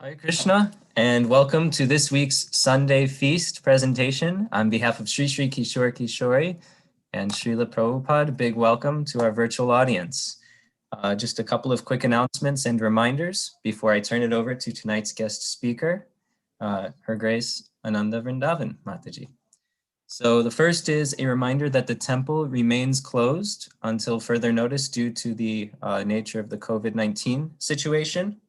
Hare Krishna, and welcome to this week's Sunday Feast presentation. On behalf of Sri Sri Kishore Kishori and Srila Prabhupada, big welcome to our virtual audience. Just a couple of quick announcements and reminders before I turn it over to tonight's guest speaker, Her Grace Ananda Vrindavan Mataji. So the first is a reminder that the temple remains closed until further notice due to the nature of the COVID-19 situation.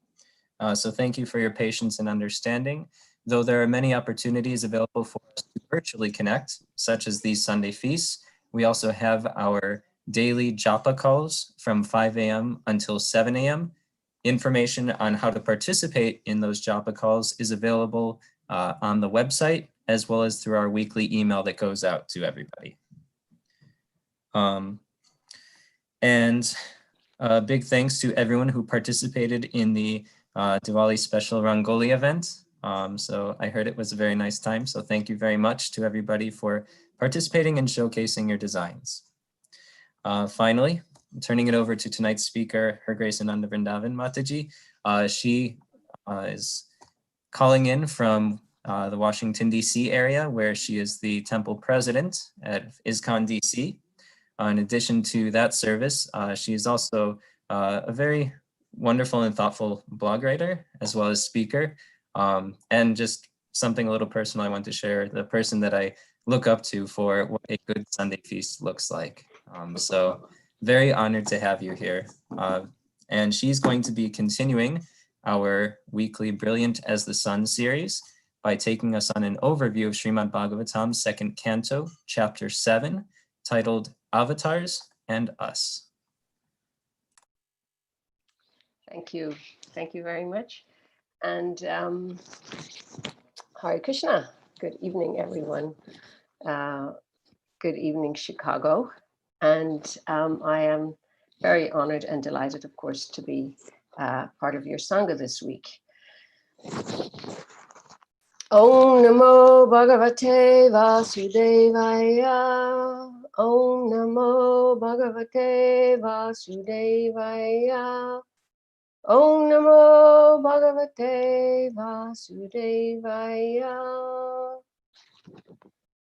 So thank you for your patience and understanding. Though there are many opportunities available for us to virtually connect, such as these Sunday feasts, we also have our daily japa calls from 5 a.m. until 7 a.m. Information on how to participate in those japa calls is available on the website, as well as through our weekly email that goes out to everybody. And big thanks to everyone who participated in the Diwali special Rangoli event. So I heard it was a very nice time. So thank you very much to everybody for participating and showcasing your designs. Finally, turning it over to tonight's speaker, Her Grace Ananda Vrindavan Mataji. She is calling in from the Washington, D.C. area, where she is the temple president at ISKCON D.C. In addition to that service, she is also a very wonderful and thoughtful blog writer, as well as speaker. And just something a little personal I want to share, the person that I look up to for what a good Sunday feast looks like. So very honored to have you here. And she's going to be continuing our weekly Brilliant as the Sun series by taking us on an overview of Srimad Bhagavatam's second canto, chapter 7, titled Avatars and Us. Thank you. Thank you very much. And Hare Krishna. Good evening, everyone. Good evening, Chicago. And I am very honored and delighted, of course, to be part of your Sangha this week. Om Namo Bhagavate Vasudevaya. Om Namo Bhagavate Vasudevaya. Om Namo Bhagavate Vasudevaya.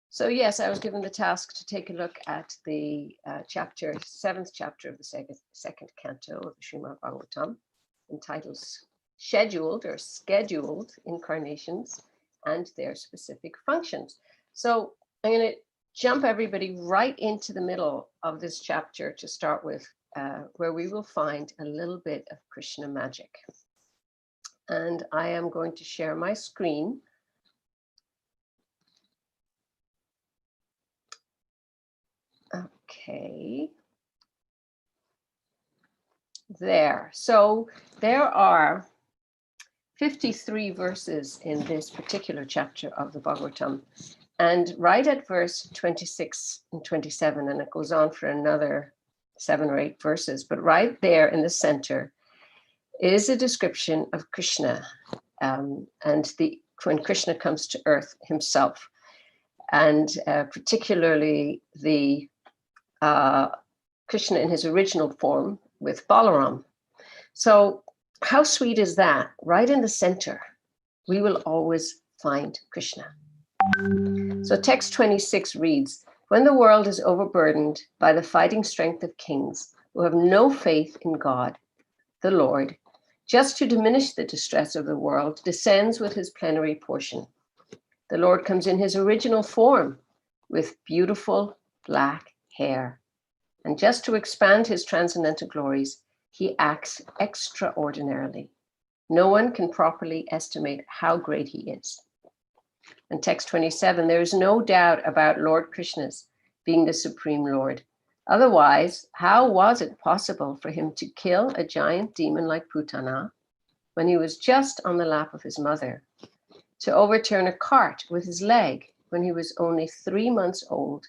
So yes, I was given the task to take a look at the seventh chapter of the second canto of the Srimad Bhagavatam, entitled Scheduled Incarnations and Their Specific Functions. So I'm going to jump everybody right into the middle of this chapter to start with, where we will find a little bit of Krishna magic. And I am going to share my screen. Okay. There. So there are 53 verses in this particular chapter of the Bhagavatam. And right at verse 26 and 27, and it goes on for another 7 or 8 verses, but right there in the center is a description of Krishna and when Krishna comes to earth himself, and particularly the Krishna in his original form with Balaram. So how sweet is that? Right in the center, we will always find Krishna. So text 26 reads, when the world is overburdened by the fighting strength of kings who have no faith in God, the Lord, just to diminish the distress of the world, descends with his plenary portion. The Lord comes in his original form with beautiful black hair. And just to expand his transcendental glories, he acts extraordinarily. No one can properly estimate how great he is. In text 27, there is no doubt about Lord Krishna's being the Supreme Lord. Otherwise, how was it possible for him to kill a giant demon like Putana when he was just on the lap of his mother, to overturn a cart with his leg when he was only 3 months old,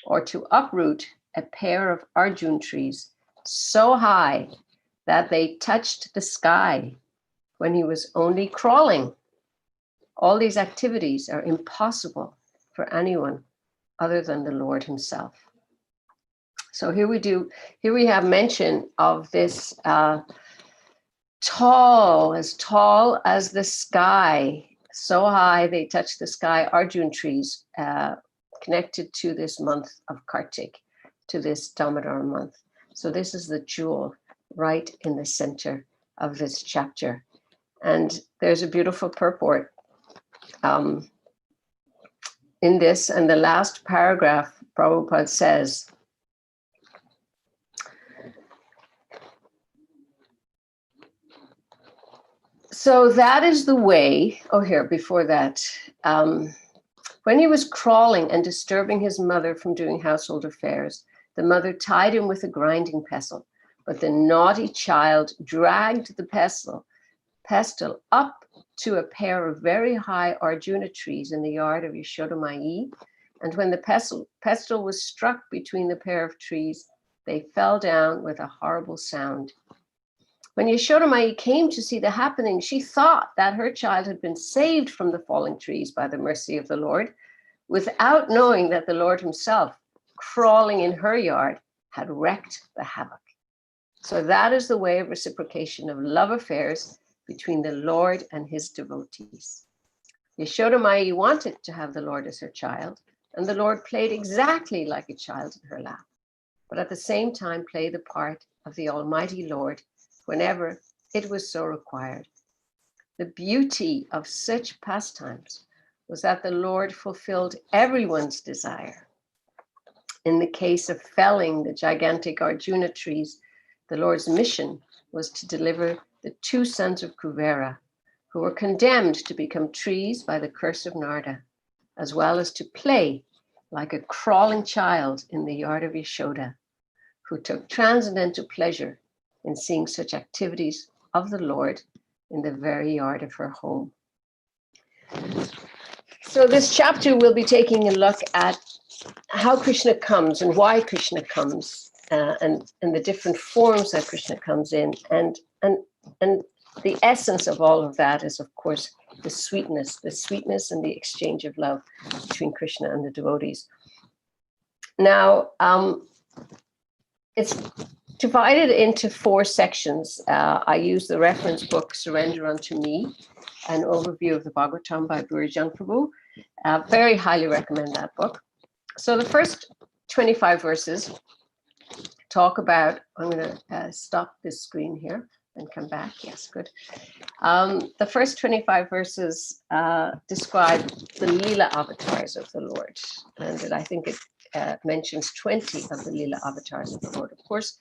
or to uproot a pair of Arjun trees so high that they touched the sky when he was only crawling? All these activities are impossible for anyone other than the Lord himself. So here we have mention of this tall as the sky, so high they touch the sky, Arjun trees connected to this month of Kartik, to this Damodar month. So this is the jewel right in the center of this chapter. And there's a beautiful purport in this. And the last paragraph, Prabhupada says, so that is the way, oh, here, before that, when he was crawling and disturbing his mother from doing household affairs, the mother tied him with a grinding pestle, but the naughty child dragged the pestle up to a pair of very high Arjuna trees in the yard of Yashoda Mai, and when the pestle was struck between the pair of trees, they fell down with a horrible sound. When Yashoda Mai came to see the happening, she thought that her child had been saved from the falling trees by the mercy of the Lord, without knowing that the Lord himself, crawling in her yard, had wreaked the havoc. So that is the way of reciprocation of love affairs between the Lord and his devotees. Yashoda Mai wanted to have the Lord as her child, and the Lord played exactly like a child in her lap, but at the same time played the part of the Almighty Lord whenever it was so required. The beauty of such pastimes was that the Lord fulfilled everyone's desire. In the case of felling the gigantic Arjuna trees, the Lord's mission was to deliver the two sons of Kuvera, who were condemned to become trees by the curse of Narada, as well as to play like a crawling child in the yard of Yashoda, who took transcendental pleasure in seeing such activities of the Lord in the very yard of her home. So this chapter will be taking a look at how Krishna comes and why Krishna comes, and the different forms that Krishna comes in, and the essence of all of that is, of course, the sweetness and the exchange of love between Krishna and the devotees. Now, it's divided into 4 sections. I use the reference book Surrender Unto Me, an overview of the Bhagavatam by Burijan Prabhu. Very highly recommend that book. So the first 25 verses talk about, I'm going to stop this screen here and come back. Yes, good. The first 25 verses describe the Leela avatars of the Lord. And I think it mentions 20 of the Leela avatars of the Lord. Of course,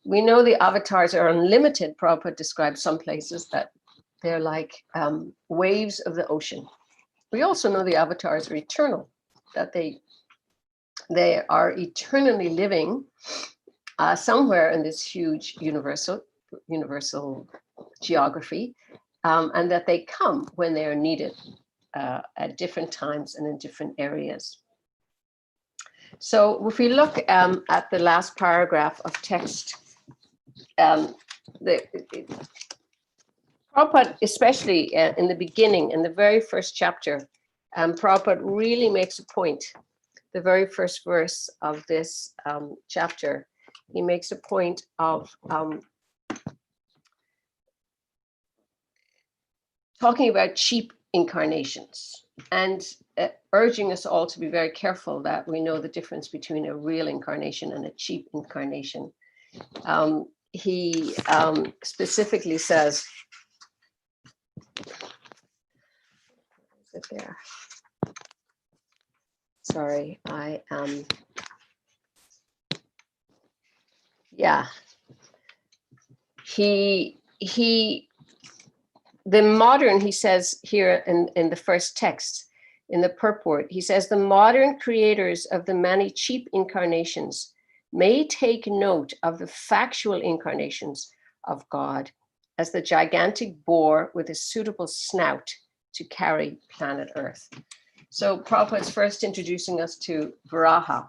we know the avatars are unlimited. Prabhupada describes some places that they're like waves of the ocean. We also know the avatars are eternal, that they are eternally living somewhere in this huge universal geography, and that they come when they are needed at different times and in different areas. So if we look at the last paragraph of text, Prabhupada, especially in the beginning, in the very first chapter, Prabhupada really makes a point. The very first verse of this chapter, he makes a point of talking about cheap incarnations and urging us all to be very careful that we know the difference between a real incarnation and a cheap incarnation. He specifically says, is it there? Sorry, yeah. He says here in the first text, in the purport, he says, the modern creators of the many cheap incarnations may take note of the factual incarnations of God as the gigantic boar with a suitable snout to carry planet Earth. So Prabhupada's first introducing us to Varaha,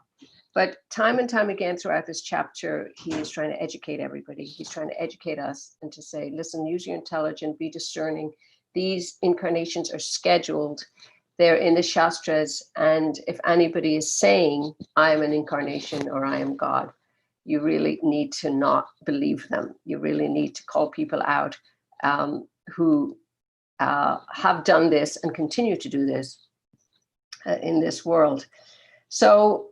but time and time again throughout this chapter, he is trying to educate everybody. He's trying to educate us and to say, listen, use your intelligence, be discerning. These incarnations are scheduled. They're in the Shastras. And if anybody is saying, I am an incarnation or I am God, you really need to not believe them. You really need to call people out who have done this and continue to do this in this world. So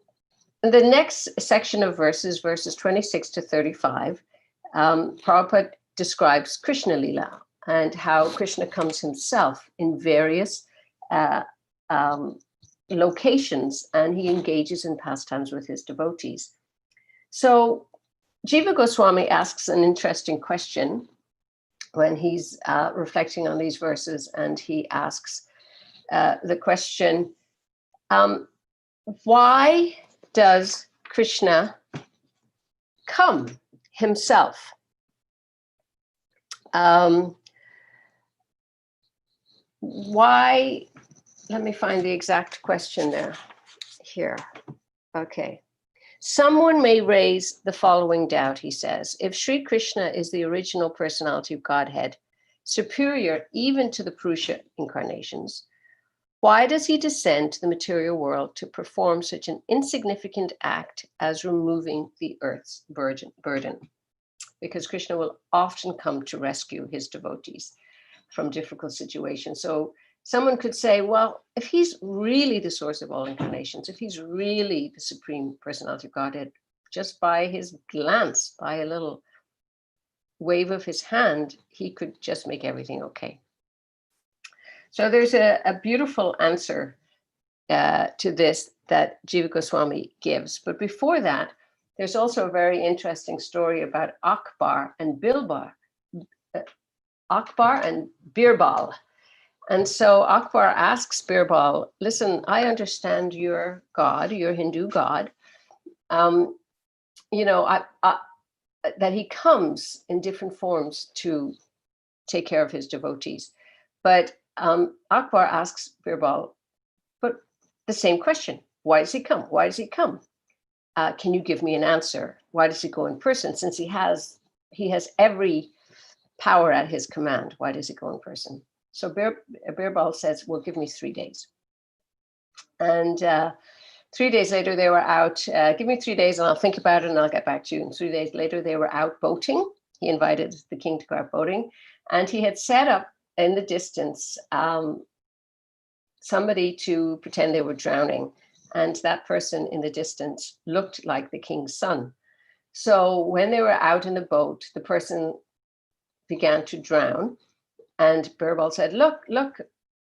the next section of verses 26 to 35, Prabhupada describes Krishna Lila and how Krishna comes himself in various locations, and he engages in pastimes with his devotees. So Jiva Goswami asks an interesting question when he's reflecting on these verses, and he asks the question, why does Krishna come himself? Why? Let me find the exact question there. Here. Okay. Someone may raise the following doubt, he says. If Sri Krishna is the original personality of Godhead, superior even to the Purusha incarnations, why does he descend to the material world to perform such an insignificant act as removing the earth's burden? Because Krishna will often come to rescue his devotees from difficult situations. So someone could say, well, if he's really the source of all incarnations, if he's really the supreme personality of Godhead, just by his glance, by a little wave of his hand, he could just make everything okay. So there's a beautiful answer to this that Jiva Goswami gives. But before that, there's also a very interesting story about Akbar and Birbal. And so Akbar asks Birbal, listen, I understand your God, your Hindu God, that he comes in different forms to take care of his devotees. But Akbar asks Birbal, but the same question, why does he come? Why does he come? Can you give me an answer? Why does he go in person? Since he has every power at his command, why does he go in person? So Birbal says, well, give me 3 days. And 3 days later, they were out. Give me 3 days and I'll think about it and I'll get back to you. And 3 days later, they were out boating. He invited the king to go out boating. And he had set up in the distance somebody to pretend they were drowning. And that person in the distance looked like the king's son. So when they were out in the boat, the person began to drown. And Birbal said, look,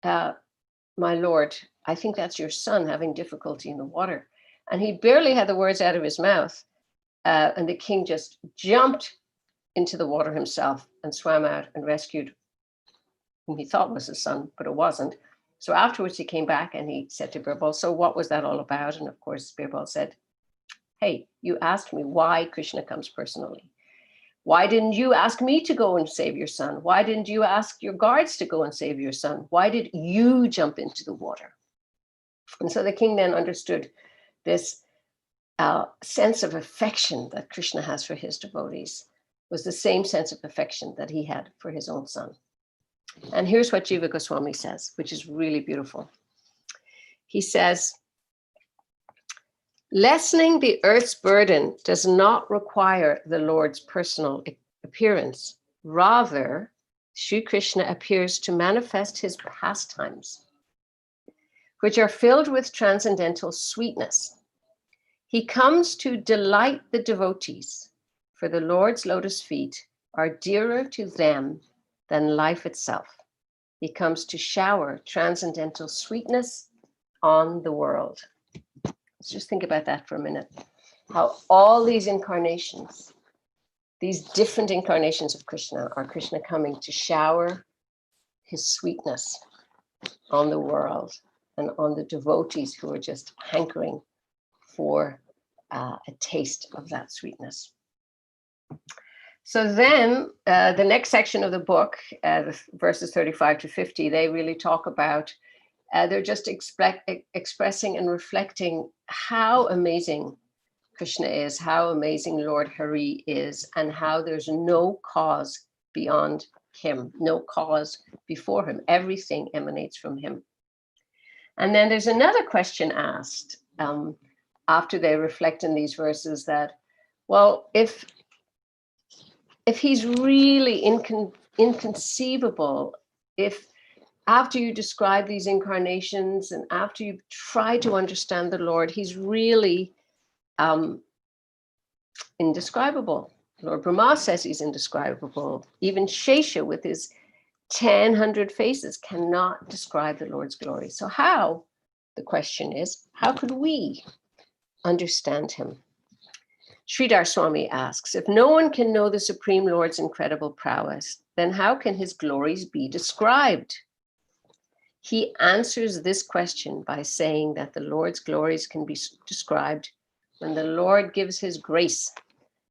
my lord, I think that's your son having difficulty in the water. And he barely had the words out of his mouth. And the king just jumped into the water himself and swam out and rescued whom he thought was his son, but it wasn't. So afterwards he came back and he said to Birbal, so what was that all about? And of course, Birbal said, hey, you asked me why Krishna comes personally. Why didn't you ask me to go and save your son? Why didn't you ask your guards to go and save your son? Why did you jump into the water? And so the king then understood this sense of affection that Krishna has for his devotees was the same sense of affection that he had for his own son. And here's what Jiva Goswami says, which is really beautiful. He says, lessening the earth's burden does not require the Lord's personal appearance. Rather, Sri Krishna appears to manifest his pastimes, which are filled with transcendental sweetness. He comes to delight the devotees, for the Lord's lotus feet are dearer to them than life itself. He comes to shower transcendental sweetness on the world. Let's just think about that for a minute. How all these incarnations, these different incarnations of Krishna, are Krishna coming to shower his sweetness on the world and on the devotees who are just hankering for a taste of that sweetness. So then the next section of the book, verses 35 to 50, they really talk about, they're just expressing and reflecting how amazing Krishna is, how amazing Lord Hari is, and how there's no cause beyond him, no cause before him. Everything emanates from him. And then there's another question asked after they reflect in these verses that, well, if he's really inconceivable if after you describe these incarnations and after you try to understand the Lord, he's really indescribable. Lord Brahma says he's indescribable. Even Shesha with his 1,000 faces cannot describe the Lord's glory. So how, the question is, how could we understand him? Sridhar Swami asks, if no one can know the Supreme Lord's incredible prowess, then how can his glories be described? He answers this question by saying that the Lord's glories can be described when the Lord gives his grace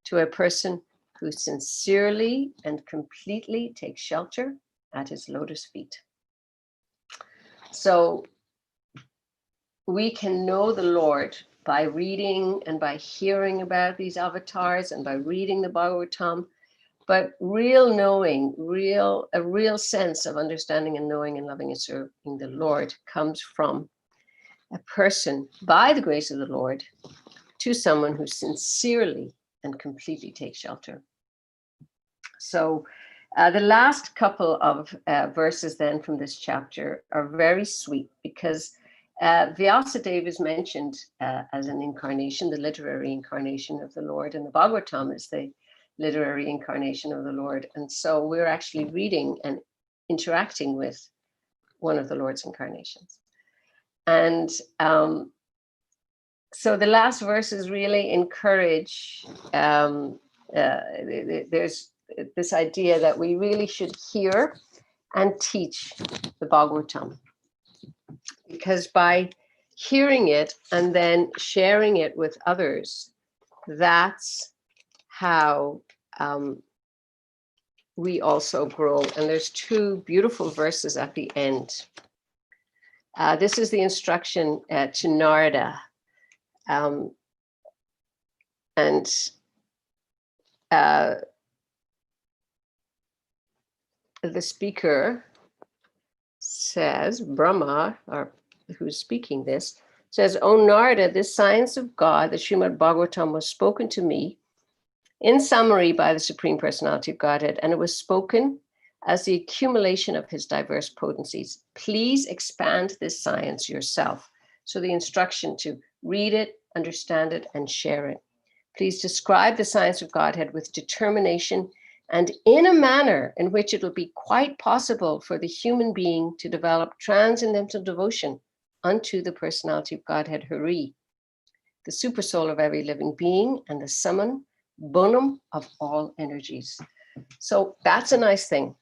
to a person who sincerely and completely takes shelter at his lotus feet. So we can know the Lord by reading and by hearing about these avatars and by reading the Bhagavatam, but real knowing, a real sense of understanding and knowing and loving and serving the Lord comes from a person, by the grace of the Lord, to someone who sincerely and completely takes shelter. So the last couple of verses then from this chapter are very sweet because Vyasadeva is mentioned as an incarnation, the literary incarnation of the Lord, and the Bhagavatam is the literary incarnation of the Lord. And so we're actually reading and interacting with one of the Lord's incarnations. And so the last verses really encourage, there's this idea that we really should hear and teach the Bhagavatam. Because by hearing it and then sharing it with others, that's how we also grow. And there's two beautiful verses at the end. This is the instruction to Narada. The speaker says, Brahma, or who's speaking this, says, O Narada, this science of God, the Srimad Bhagavatam, was spoken to me in summary by the Supreme Personality of Godhead, and it was spoken as the accumulation of his diverse potencies. Please expand this science yourself. So the instruction to read it, understand it, and share it. Please describe the science of Godhead with determination and in a manner in which it will be quite possible for the human being to develop transcendental devotion unto the personality of Godhead, Hari, the supersoul of every living being and the summum bonum of all energies. So that's a nice thing.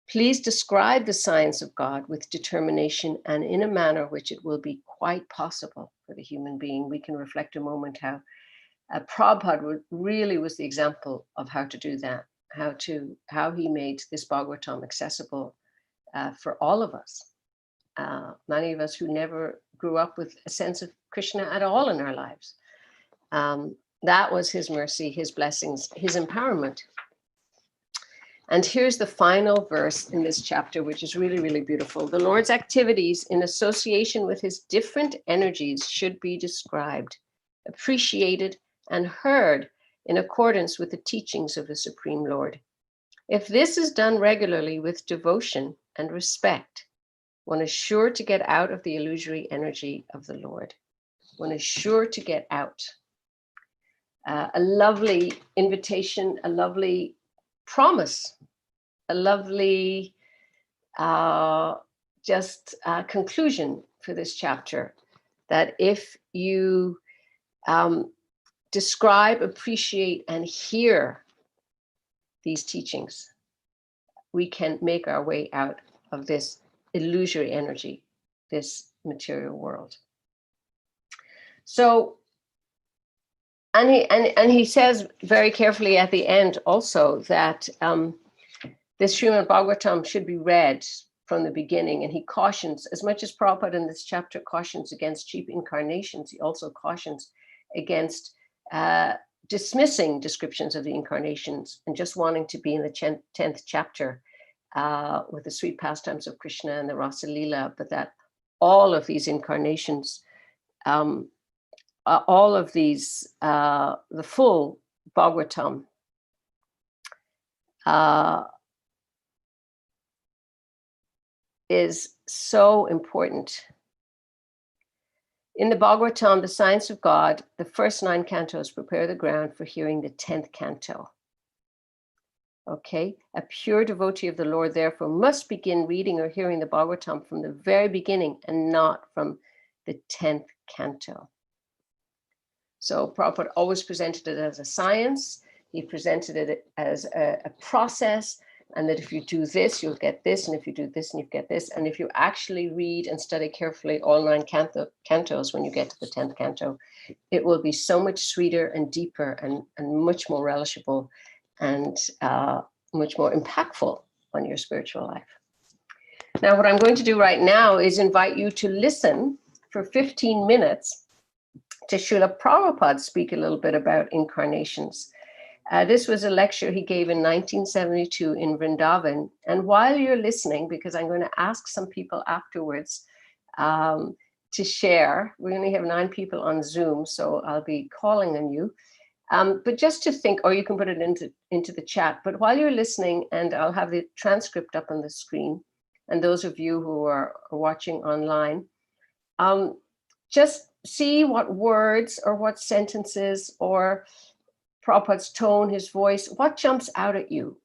Please describe the science of God with determination and in a manner which it will be quite possible for the human being. We can reflect a moment how Prabhupada really was the example of how to do that, how he made this Bhagavatam accessible for all of us. Many of us who never grew up with a sense of Krishna at all in our lives. That was his mercy, his blessings, his empowerment. And here's the final verse in this chapter, which is really, really beautiful. The Lord's activities in association with his different energies should be described, appreciated, and heard in accordance with the teachings of the Supreme Lord. If this is done regularly with devotion and respect, one is sure to get out of the illusory energy of the Lord. One is sure to get out. A lovely invitation, a lovely promise, a lovely conclusion for this chapter, that if you describe, appreciate, and hear these teachings, we can make our way out of this illusory energy, this material world. So, and he says very carefully at the end also that this Srimad Bhagavatam should be read from the beginning, and he cautions, as much as Prabhupada in this chapter cautions against cheap incarnations, he also cautions against dismissing descriptions of the incarnations and just wanting to be in the 10th chapter with the sweet pastimes of Krishna and the Rasa Leela, but that all of these incarnations, all of these, the full Bhagavatam is so important. In the Bhagavatam, the Science of God, the first 9 cantos prepare the ground for hearing the 10th canto. Okay, a pure devotee of the Lord, therefore, must begin reading or hearing the Bhagavatam from the very beginning and not from the 10th canto. So Prabhupada always presented it as a science. He presented it as a process, and that if you do this, you'll get this, and if you do this, and you get this. And if you actually read and study carefully all 9 cantos, when you get to the 10th canto, it will be so much sweeter and deeper and much more relishable and much more impactful on your spiritual life. Now, what I'm going to do right now is invite you to listen for 15 minutes to Srila Prabhupada speak a little bit about incarnations. This was a lecture he gave in 1972 in Vrindavan. And while you're listening, because I'm going to ask some people afterwards to share, we only have 9 people on Zoom, so I'll be calling on you. But just to think, or you can put it into the chat, but while you're listening, and I'll have the transcript up on the screen, and those of you who are watching online, just see what words or what sentences or Prabhupada's tone, his voice, what jumps out at you?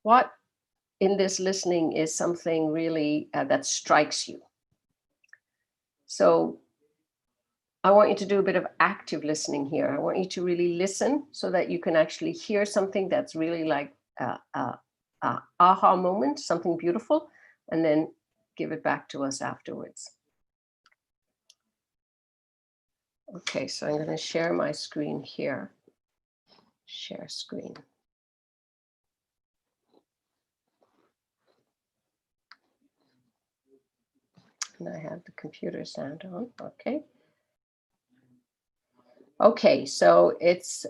What in this listening is something really that strikes you? So I want you to do a bit of active listening here. I want you to really listen so that you can actually hear something that's really like a aha moment, something beautiful, and then give it back to us afterwards. Okay, so I'm going to share my screen here. Share screen. And I have the computer sound on. Okay. Okay, so it's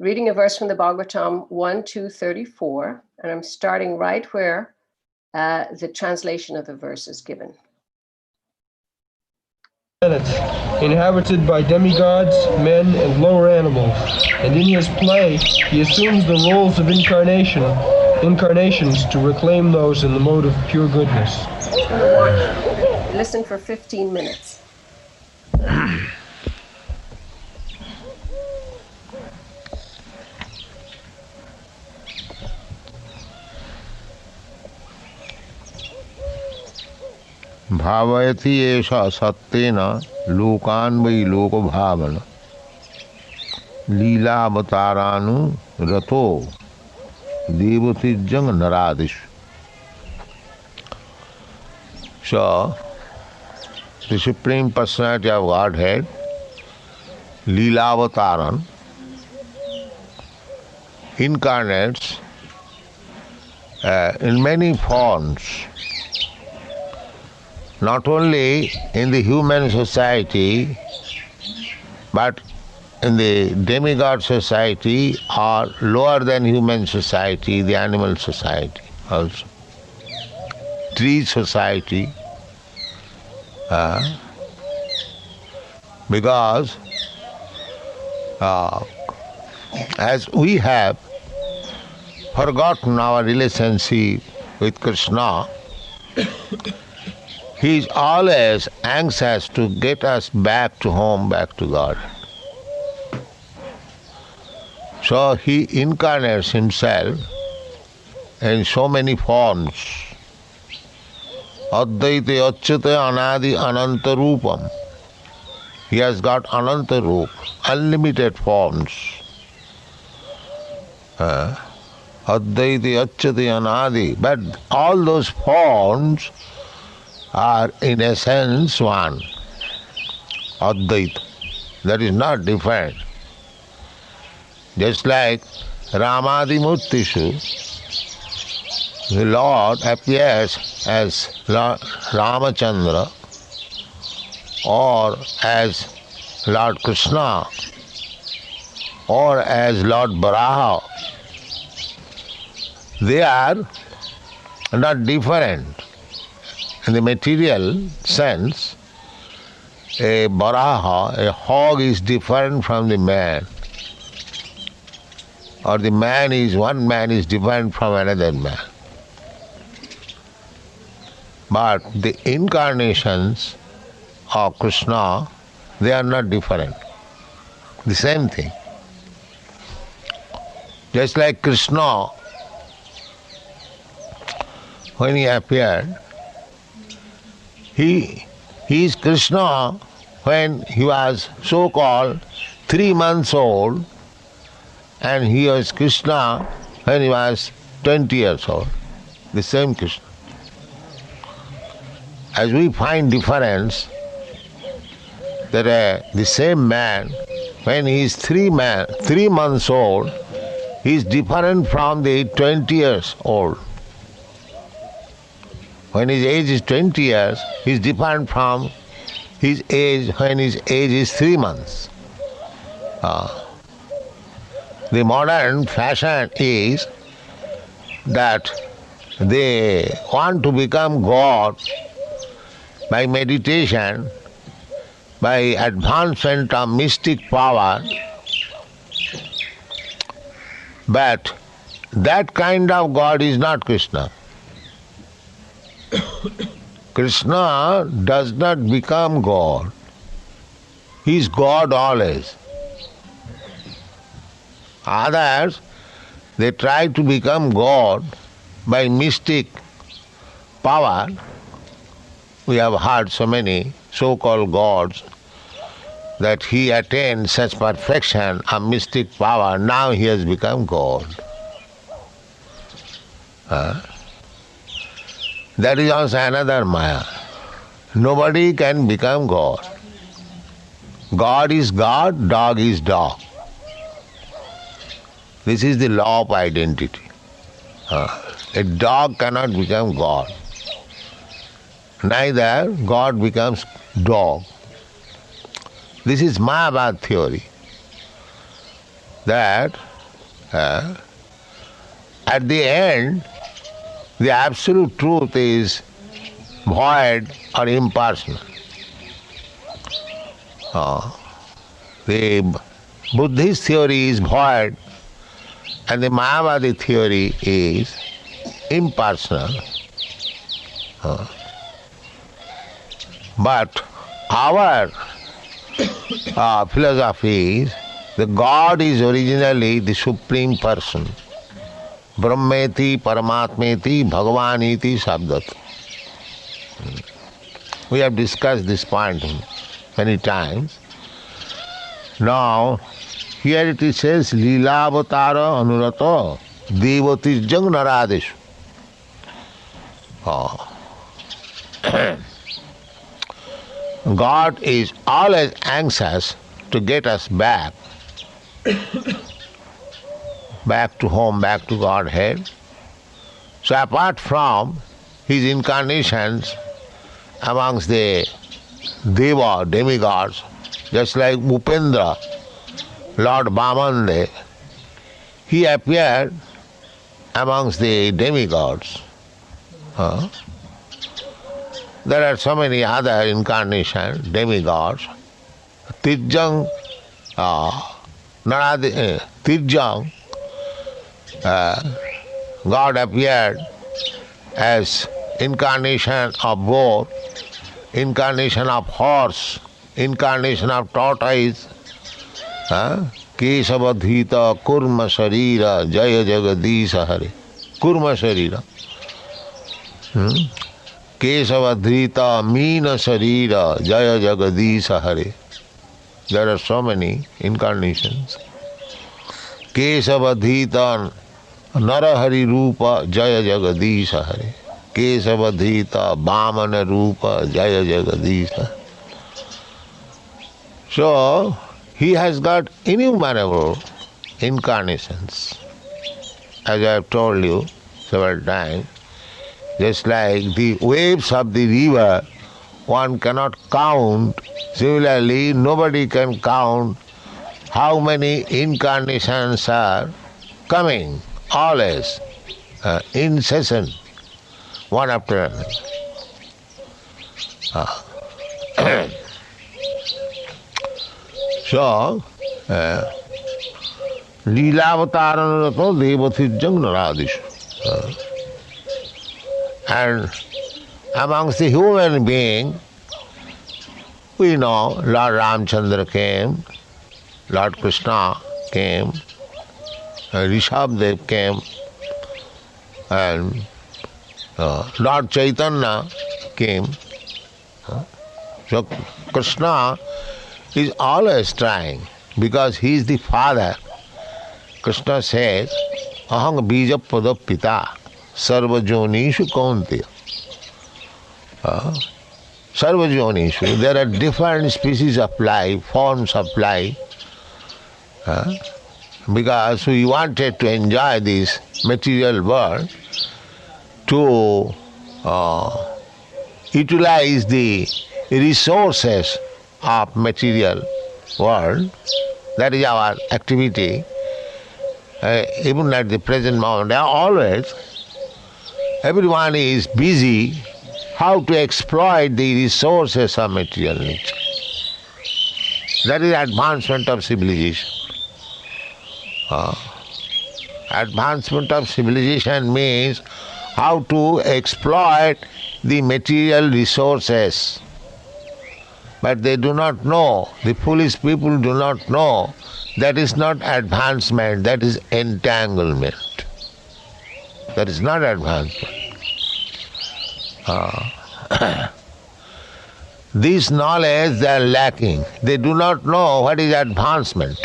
reading a verse from the Bhagavatam 1-34, and I'm starting right where the translation of the verse is given. Inhabited by demigods, men, and lower animals, and in his play he assumes the roles of incarnations to reclaim those in the mode of pure goodness. Listen for 15 minutes. भावयति एषा सत्येन लोकान् वै लोकभावन लीलावतारानुरतो देवतिजंग नरादिषु. So, the Supreme Personality of Godhead, Leelavataran, incarnates in many forms, not only in the human society, but in the demigod society or lower than human society, the animal society also. Tree society, because as we have forgotten our relationship with Krsna, he is always anxious to get us back to home, back to God. So he incarnates himself in so many forms. Advaita Achyuta Anadi Ananta Rupam. He has got Ananta Rup, unlimited forms. Advaita Achyuta Anadi. But all those forms are in essence one. Advaita. That is not different. Just like Ramadi Murtishu, the Lord appears as Ramachandra or as Lord Krsna or as Lord Varaha. They are not different. In the material sense, a Varaha, a hog, is different from the man. Or one man is different from another man. But the incarnations of Krishna, they are not different. The same thing. Just like Krishna, when he appeared, he is Krishna when he was so-called 3 months old, and he was Krishna when he was 20 years old. The same Krishna. As we find difference, that the same man, when he is 3 months old, he is different from the 20 years old. When his age is 20 years, he is different from his age when his age is 3 months. The modern fashion is that they want to become God by meditation, by advancement of mystic power, but that kind of God is not Krishna. Krishna does not become God. He is God always. Others, they try to become God by mystic power. We have heard so many so-called gods that he attained such perfection of mystic power, now he has become God. That is also another Maya. Nobody can become God. God is God, dog is dog. This is the law of identity. A dog cannot become God. Neither God becomes dog. This is Mayavad theory, that at the end, the absolute truth is void or impersonal. The Buddhist theory is void, and the Mayavadi theory is impersonal. But our philosophy is the God is originally the Supreme Person. Brahmeti, Paramatmeti, Bhagavaniti, Sabdat. We have discussed this point many times. Now, here it says, Leelavatara Anurato Devatijjang Naradeshu. God is always anxious to get us back to home, back to Godhead. So apart from his incarnations amongst the Deva, demigods, just like Upendra, Lord Bhamande, he appeared amongst the demigods. There are so many other incarnations, demigods. Tirjang, Tirjang, God appeared as incarnation of boar, incarnation of horse, incarnation of tortoise. Kesavadhita kurma sharira jaya jagadisha hare. Kurma sharira. Kesavadhita meena sharira jaya jagadisha hare. There are so many incarnations. Kesavadhita narahari rupa jaya jagadisha hare. Kesavadhita bhamana rupa jaya jagadisha. So, he has got innumerable incarnations. As I have told you several times, just like the waves of the river, one cannot count. Similarly, nobody can count how many incarnations are coming, always, incessant, one after another. So, Leelavataranarato Devatijjang Naradishu. And amongst the human beings, we know Lord Ramchandra came, Lord Krishna came, Rishabdev came, and Lord Chaitanya came. So Krishna is always trying because he is the father. Krishna says, Aham bija pada pita sarvajonishu kaunteya. Sarvajonishu, there are different species of life, forms of life, because we wanted to enjoy this material world, to utilize the resources of material world. That is our activity. Even at the present moment, always, everyone is busy how to exploit the resources of material nature. That is advancement of civilization. Advancement of civilization means how to exploit the material resources. But they do not know, the foolish people do not know, that is not advancement, that is entanglement. That is not advancement. This knowledge they are lacking. They do not know what is advancement.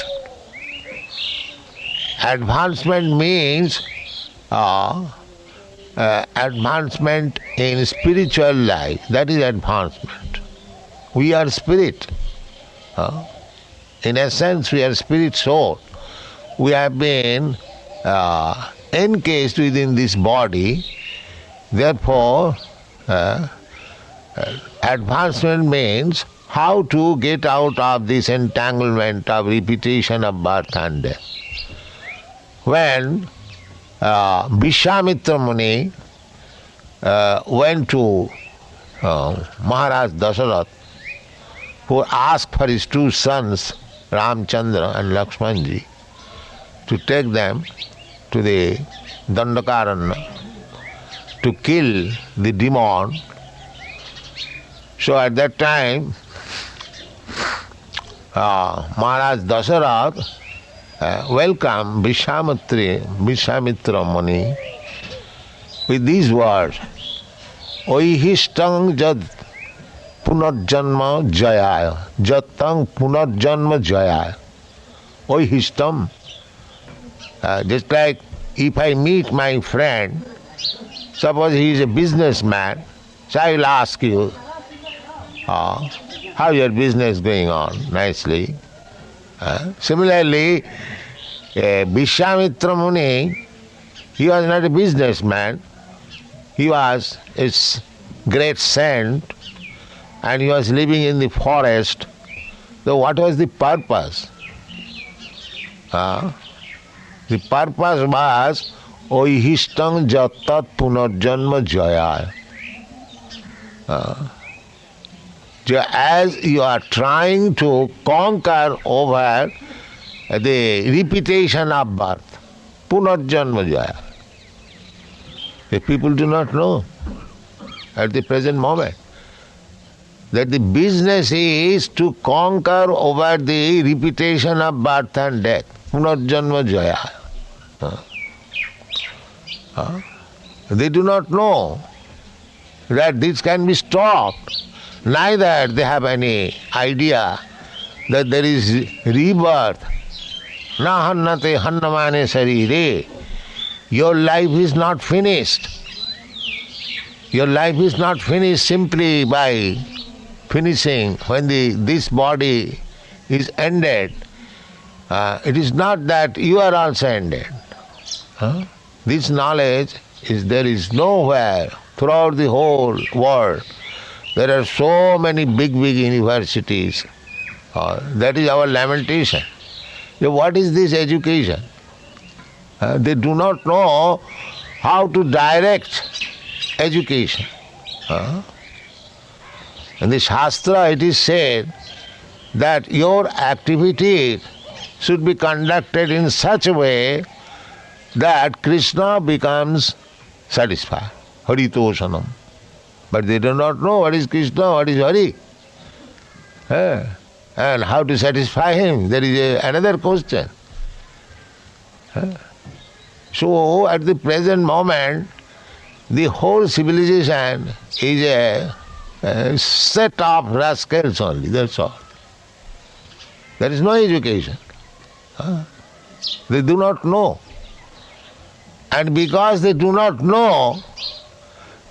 Advancement means advancement in spiritual life. That is advancement. We are spirit. In essence, we are spirit soul. We have been encased within this body. Therefore, advancement means how to get out of this entanglement of repetition of birth and death. When Vishwamitra Muni went to Maharaj Dasarath, who asked for his two sons, Ramchandra and Lakshmanji, to take them to the Dandakaranya to kill the demon. So at that time, Maharaj Dasarath welcomed Vishwamitra Muni with these words, Oihistang jad punarjanma jayaya, jatang punarjanma jayaya. Oihistam. Just like if I meet my friend, suppose he is a businessman, so I will ask you, how your business going on? Nicely. Similarly, Vishwamitra Muni, he was not a businessman, he was a great saint, and he was living in the forest. So what was the purpose? The purpose was Oihistang jatat punarjanma jaya. As you are trying to conquer over the repetition of birth, punarjanma jaya. The people do not know at the present moment that the business is to conquer over the repetition of birth and death, punarjanma jaya. They do not know that this can be stopped. Neither they have any idea that there is rebirth. Na hannate hannamane sarire. Your life is not finished. Your life is not finished simply by finishing when this body is ended. It is not that you are also ended. This knowledge there is nowhere throughout the whole world. There are so many big universities. That is our lamentation. What is this education? They do not know how to direct education. In the Shastra it is said that your activity should be conducted in such a way that Krishna becomes satisfied. Haritoshanam. But they do not know what is Krishna, what is Hari. And how to satisfy him. There is another question. So at the present moment, the whole civilization is a set of rascals only, that's all. There is no education. They do not know. And because they do not know,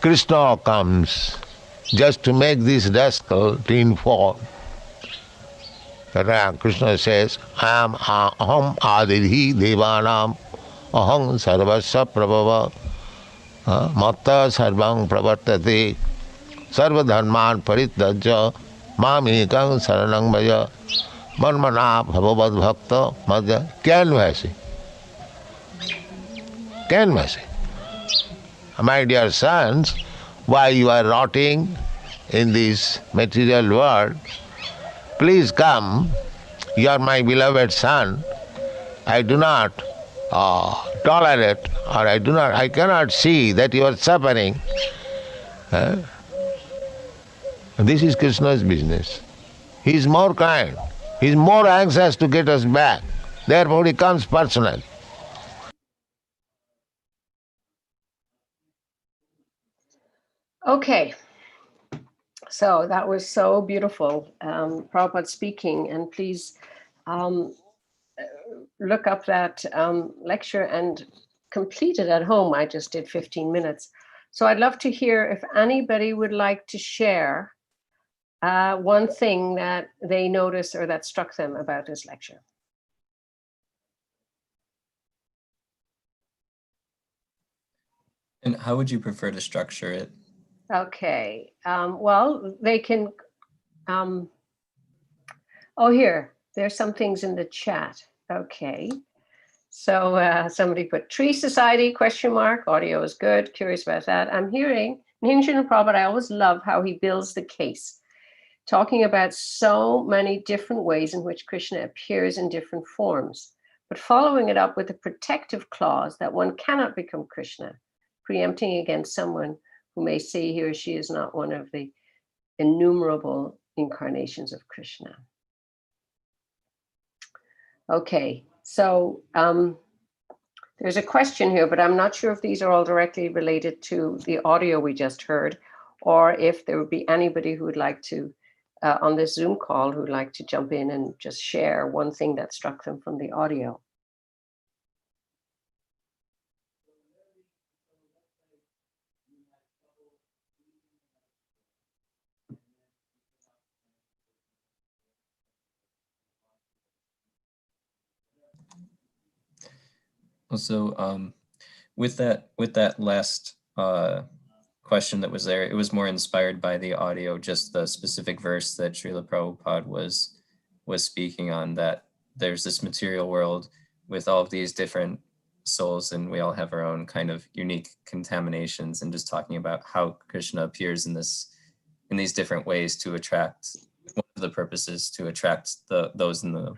Krishna comes just to make this rascal to inform. Krishna says, aham adidhi devanam aham sarvasya prabhava matta sarvang pravartate sarvadharman parityajya mamekang saranang vaja manmana bhavavad bhakta madhya. Canvassing. My dear sons, why you are rotting in this material world, please come. You are my beloved son. I do not tolerate, or I cannot see that you are suffering. This is Krishna's business. He is more kind. He is more anxious to get us back. Therefore he comes personally. Okay, so that was so beautiful, Prabhupada speaking, and please look up that lecture and complete it at home. I just did 15 minutes. So I'd love to hear if anybody would like to share one thing that they noticed or that struck them about this lecture. And how would you prefer to structure it? Okay, well, they can, oh, here, there's some things in the chat. Okay, so somebody put Tree Society, question mark, audio is good, curious about that. I'm hearing Ninjan and Prabhupada, I always love how he builds the case, talking about so many different ways in which Krishna appears in different forms, but following it up with a protective clause that one cannot become Krishna, preempting against someone who may say he or she is not one of the innumerable incarnations of Krishna. Okay, so there's a question here, but I'm not sure if these are all directly related to the audio we just heard, or if there would be anybody who would like to, on this Zoom call, who would like to jump in and just share one thing that struck them from the audio. Also, with that last question that was there, it was more inspired by the audio, just the specific verse that Srila Prabhupada was speaking on, that there's this material world with all of these different souls, and we all have our own kind of unique contaminations, and just talking about how Krishna appears in these different ways to attract, one of the purposes to attract those in the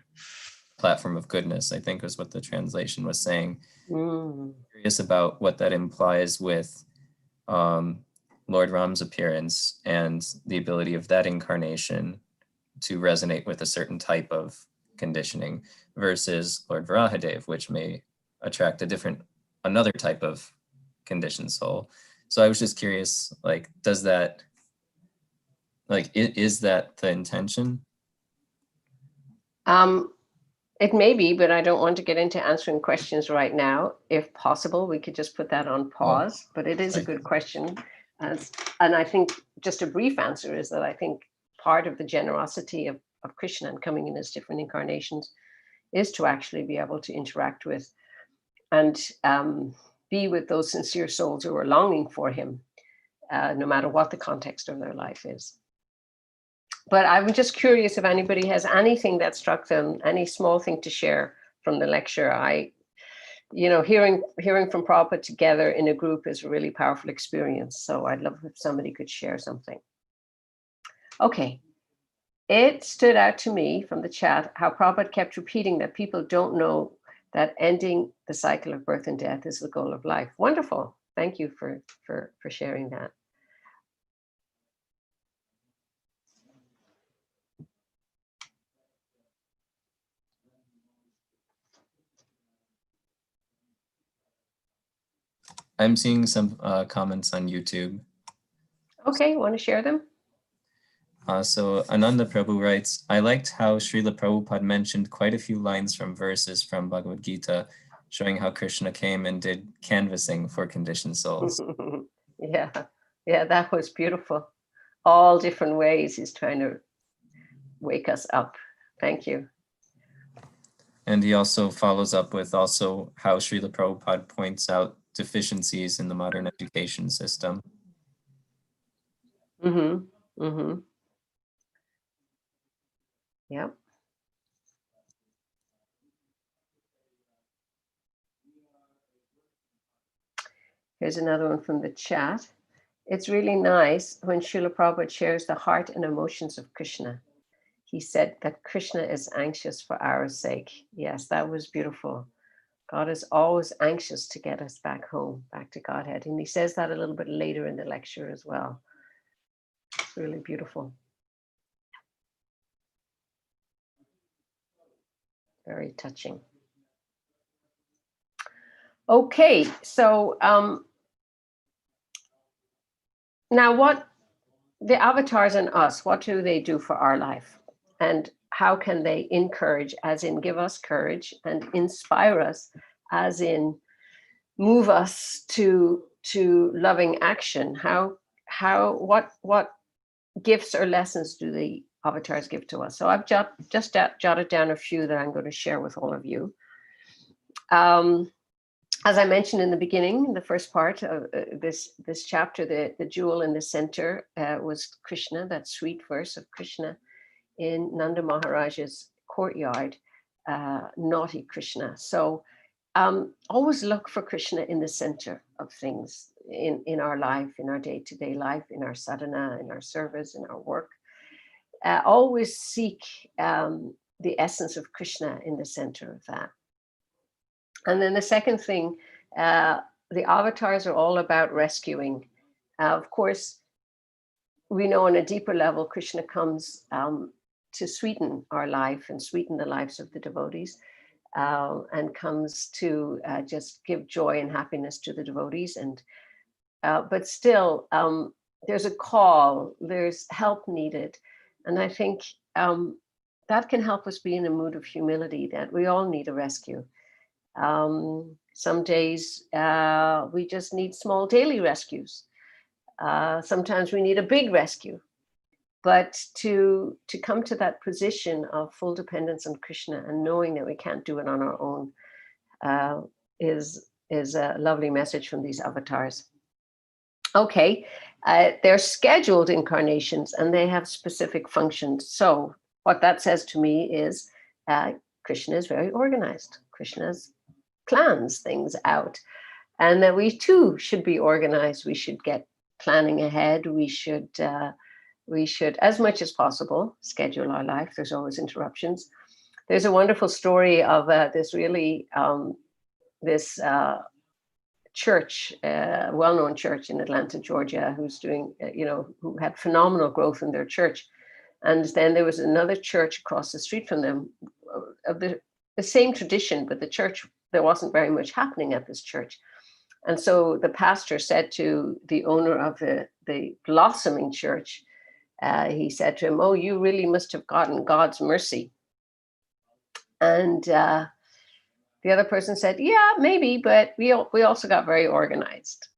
platform of goodness, I think was what the translation was saying. Curious about what that implies with Lord Ram's appearance and the ability of that incarnation to resonate with a certain type of conditioning versus Lord Varahadev, which may attract another type of conditioned soul. So I was just curious, like, is that the intention? It may be, but I don't want to get into answering questions right now. If possible, we could just put that on pause, but it is a good question. And I think just a brief answer is that I think part of the generosity of Krishna and coming in his different incarnations is to actually be able to interact with and be with those sincere souls who are longing for him, no matter what the context of their life is. But I'm just curious if anybody has anything that struck them, any small thing to share from the lecture. Hearing from Prabhupada together in a group is a really powerful experience. So I'd love if somebody could share something. Okay. It stood out to me from the chat how Prabhupada kept repeating that people don't know that ending the cycle of birth and death is the goal of life. Wonderful. Thank you for sharing that. I'm seeing some comments on YouTube. Okay, want to share them? So Ananda Prabhu writes, I liked how Srila Prabhupada mentioned quite a few lines from verses from Bhagavad Gita, showing how Krishna came and did canvassing for conditioned souls. Yeah, yeah, that was beautiful. All different ways he's trying to wake us up. Thank you. And he also follows up with also how Srila Prabhupada points out deficiencies in the modern education system. Mm-hmm. Mm-hmm. Yep. Here's another one from the chat. It's really nice when Srila Prabhupada shares the heart and emotions of Krishna. He said that Krishna is anxious for our sake. Yes, that was beautiful. God is always anxious to get us back home, back to Godhead. And he says that a little bit later in the lecture as well. It's really beautiful. Very touching. Okay, so now what the avatars in us, what do they do for our life? And how can they encourage, as in give us courage, and inspire us, as in move us to loving action? What gifts or lessons do the avatars give to us? So I've just jotted down a few that I'm going to share with all of you. As I mentioned in the beginning, the first part of this chapter, the jewel in the center was Krishna, that sweet verse of Krishna in Nanda Maharaj's courtyard, naughty Krishna. So always look for Krishna in the center of things in our life, in our day-to-day life, in our sadhana, in our service, in our work. Always seek the essence of Krishna in the center of that. And then the second thing, the avatars are all about rescuing. Of course, we know on a deeper level, Krishna comes to sweeten our life and sweeten the lives of the devotees, and comes to just give joy and happiness to the devotees. And but still, there's a call, there's help needed. And I think that can help us be in a mood of humility, that we all need a rescue. Some days we just need small daily rescues. Sometimes we need a big rescue. But to come to that position of full dependence on Krishna and knowing that we can't do it on our own is a lovely message from these avatars. Okay, they're scheduled incarnations and they have specific functions. So what that says to me is Krishna is very organized. Krishna's plans things out, and that we too should be organized. We should get planning ahead. We should, as much as possible, schedule our life. There's always interruptions. There's a wonderful story of this really, this church, well-known church in Atlanta, Georgia, who's doing, who had phenomenal growth in their church. And then there was another church across the street from them of the same tradition, but the church, there wasn't very much happening at this church. And so the pastor said to the owner of the blossoming church, he said to him, "Oh, you really must have gotten God's mercy." And the other person said, "Yeah, maybe, but we also got very organized.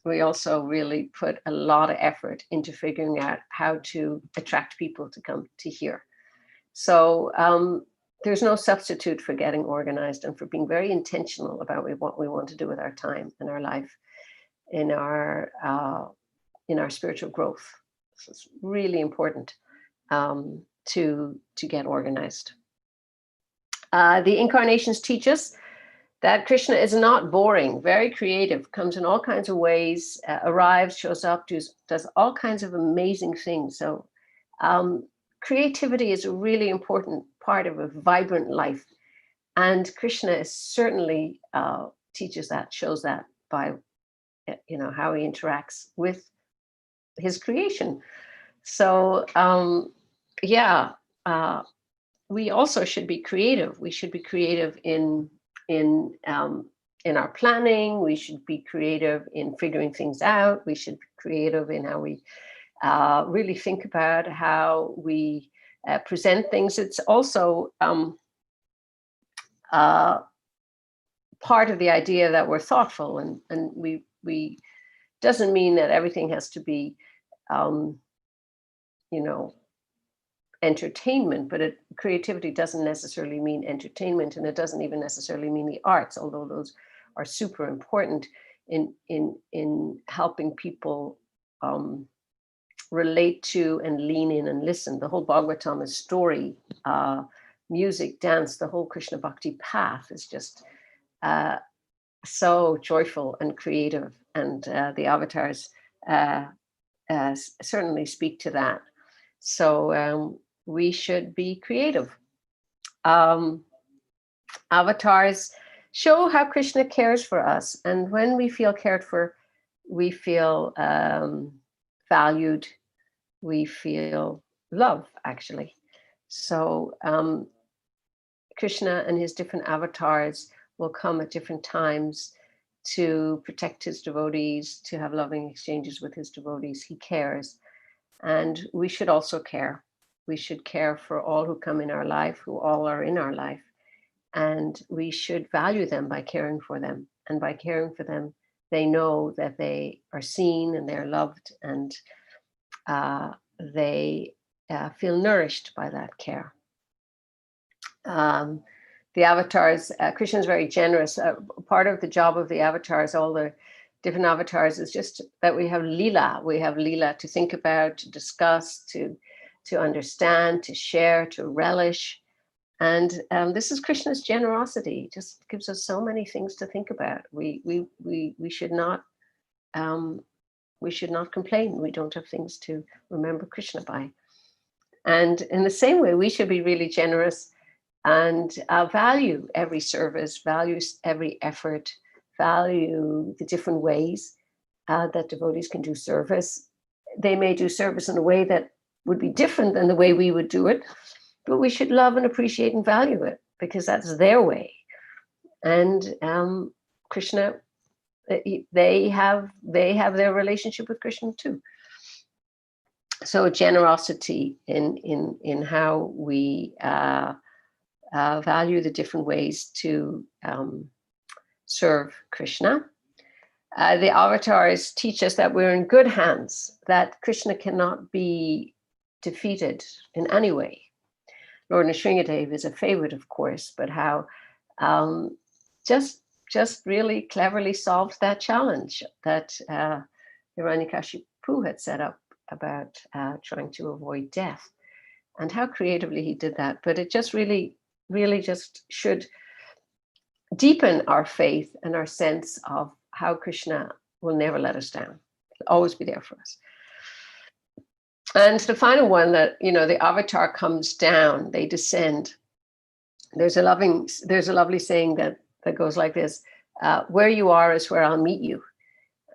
We also really put a lot of effort into figuring out how to attract people to come to hear." So there's no substitute for getting organized and for being very intentional about what we want to do with our time and our life, in our spiritual growth. So it's really important to get organized. The incarnations teach us that Krishna is not boring, very creative, comes in all kinds of ways, arrives, shows up, does all kinds of amazing things. So creativity is a really important part of a vibrant life. And Krishna is certainly teaches that, shows that by how he interacts with his creation. So we also should be creative. We should be creative in in our planning. We should be creative in figuring things out. We should be creative in how we really think about how we present things. It's also part of the idea that we're thoughtful, and we doesn't mean that everything has to be, entertainment, but creativity doesn't necessarily mean entertainment, and it doesn't even necessarily mean the arts, although those are super important in helping people relate to and lean in and listen. The whole Bhagavatam is story, music, dance. The whole Krishna Bhakti path is just so joyful and creative, and the avatars certainly speak to that. So we should be creative. Avatars show how Krishna cares for us, and when we feel cared for, we feel valued, we feel love, actually. So Krishna and his different avatars will come at different times to protect his devotees, to have loving exchanges with his devotees. He cares. And we should also care. We should care for all who come in our life, who all are in our life. And we should value them by caring for them. And by caring for them, they know that they are seen and they're loved, and they feel nourished by that care. The avatars, Krishna is very generous. Part of the job of the avatars, all the different avatars, is just that we have lila. We have lila to think about, to discuss, to understand, to share, to relish. And this is Krishna's generosity. It just gives us so many things to think about. We should not complain. We don't have things to remember Krishna by. And in the same way, we should be really generous and value every service, value every effort, value the different ways that devotees can do service. They may do service in a way that would be different than the way we would do it, but we should love and appreciate and value it, because that's their way. And Krishna, they have their relationship with Krishna too. So generosity in how we value the different ways to serve Krishna. The avatars teach us that we're in good hands, that Krishna cannot be defeated in any way. Lord Nrsingadev is a favorite, of course, but how just really cleverly solved that challenge that Hiranyakashipu had set up about trying to avoid death, and how creatively he did that. But it just really just should deepen our faith and our sense of how Krishna will never let us down. He'll always be there for us. And the final one, that, the avatar comes down, they descend. There's a lovely saying that goes like this: where you are is where I'll meet you.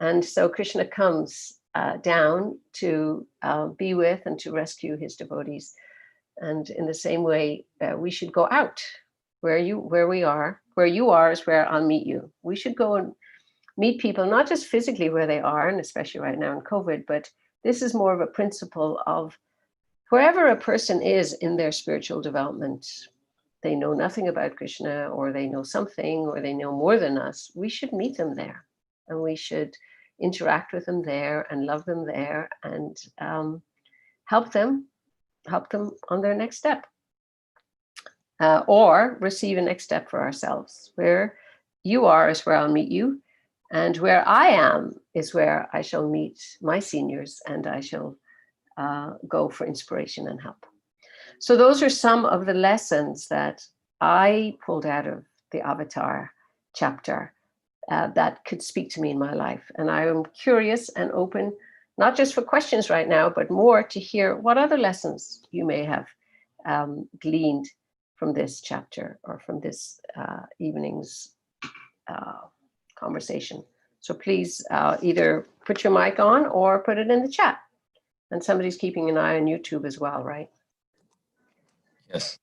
And so Krishna comes down to be with and to rescue his devotees. And in the same way, we should go out where you are is where I'll meet you. We should go and meet people, not just physically where they are, and especially right now in COVID, but this is more of a principle of wherever a person is in their spiritual development. They know nothing about Krishna, or they know something, or they know more than us. We should meet them there, and we should interact with them there and love them there, and help them on their next step, or receive a next step for ourselves. Where you are is where I'll meet you, and where I am is where I shall meet my seniors, and I shall go for inspiration and help. So those are some of the lessons that I pulled out of the Avatar chapter that could speak to me in my life. And I am curious and open, not just for questions right now, but more to hear what other lessons you may have gleaned from this chapter or from this evening's conversation. So please either put your mic on or put it in the chat. And somebody's keeping an eye on YouTube as well, right? Yes.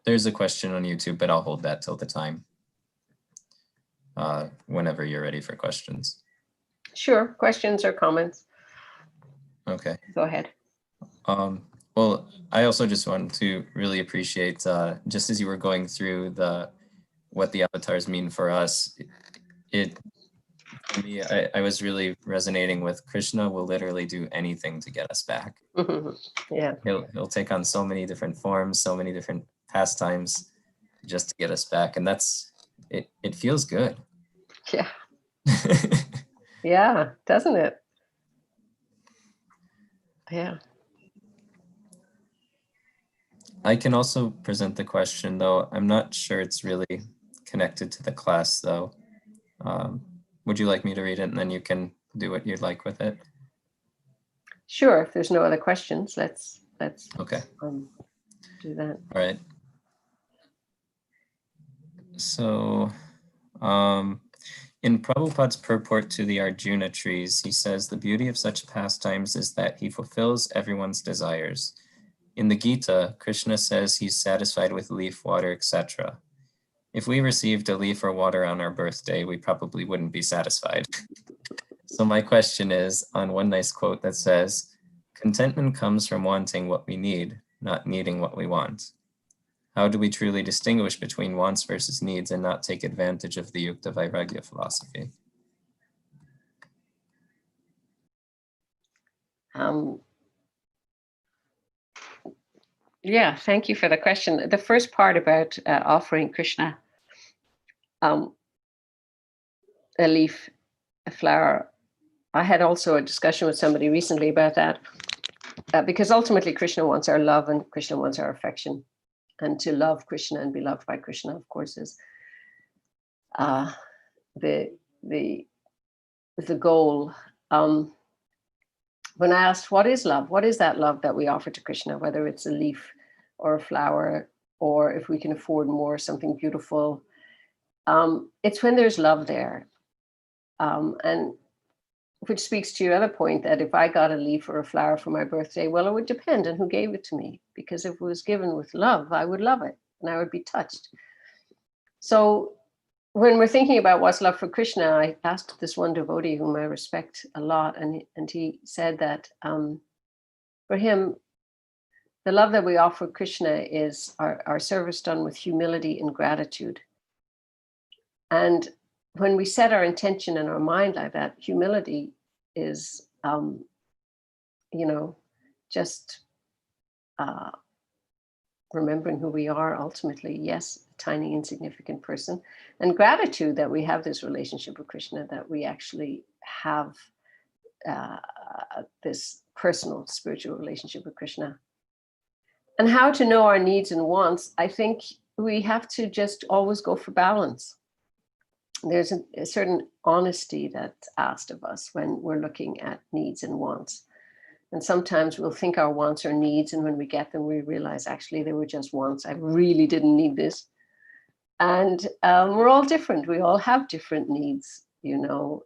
there's a question on YouTube, but I'll hold that till the time. Whenever you're ready for questions. Sure, questions or comments? Okay. Go ahead. Well, I also just wanted to really appreciate, just as you were going through what the avatars mean for us, for me, I was really resonating with Krishna will literally do anything to get us back. Yeah. He'll take on so many different forms, so many different pastimes just to get us back. And it feels good. Yeah. Yeah, doesn't it? Yeah. I can also present the question, though. I'm not sure it's really connected to the class, though. Would you like me to read it, and then you can do what you'd like with it? Sure. If there's no other questions, let's Okay. do that. All right. So, in Prabhupada's purport to the Arjuna trees, he says, the beauty of such pastimes is that he fulfills everyone's desires. In the Gita, Krishna says he's satisfied with leaf, water, etc. If we received a leaf or water on our birthday, we probably wouldn't be satisfied. So my question is on one nice quote that says, contentment comes from wanting what we need, not needing what we want. How do we truly distinguish between wants versus needs and not take advantage of the Yukta Vairagya philosophy? Yeah, thank you for the question. The first part about offering Krishna a leaf, a flower. I had also a discussion with somebody recently about that, because ultimately Krishna wants our love and Krishna wants our affection. And to love Krishna and be loved by Krishna, of course, is the goal. When I asked, what is love? What is that love that we offer to Krishna, whether it's a leaf or a flower, or if we can afford more, something beautiful? It's when there's love there. And which speaks to your other point that if I got a leaf or a flower for my birthday, well, it would depend on who gave it to me, because if it was given with love, I would love it and I would be touched. So when we're thinking about what's love for Krishna, I asked this one devotee whom I respect a lot, and he said that for him, the love that we offer Krishna is our service done with humility and gratitude. And when we set our intention in our mind like that, humility is, just remembering who we are ultimately. Yes, a tiny, insignificant person. And gratitude that we have this relationship with Krishna, that we actually have this personal spiritual relationship with Krishna. And how to know our needs and wants, I think we have to just always go for balance. There's a certain honesty that's asked of us when we're looking at needs and wants. And sometimes we'll think our wants are needs, and when we get them, we realize actually they were just wants. I really didn't need this. And we're all different. We all have different needs, and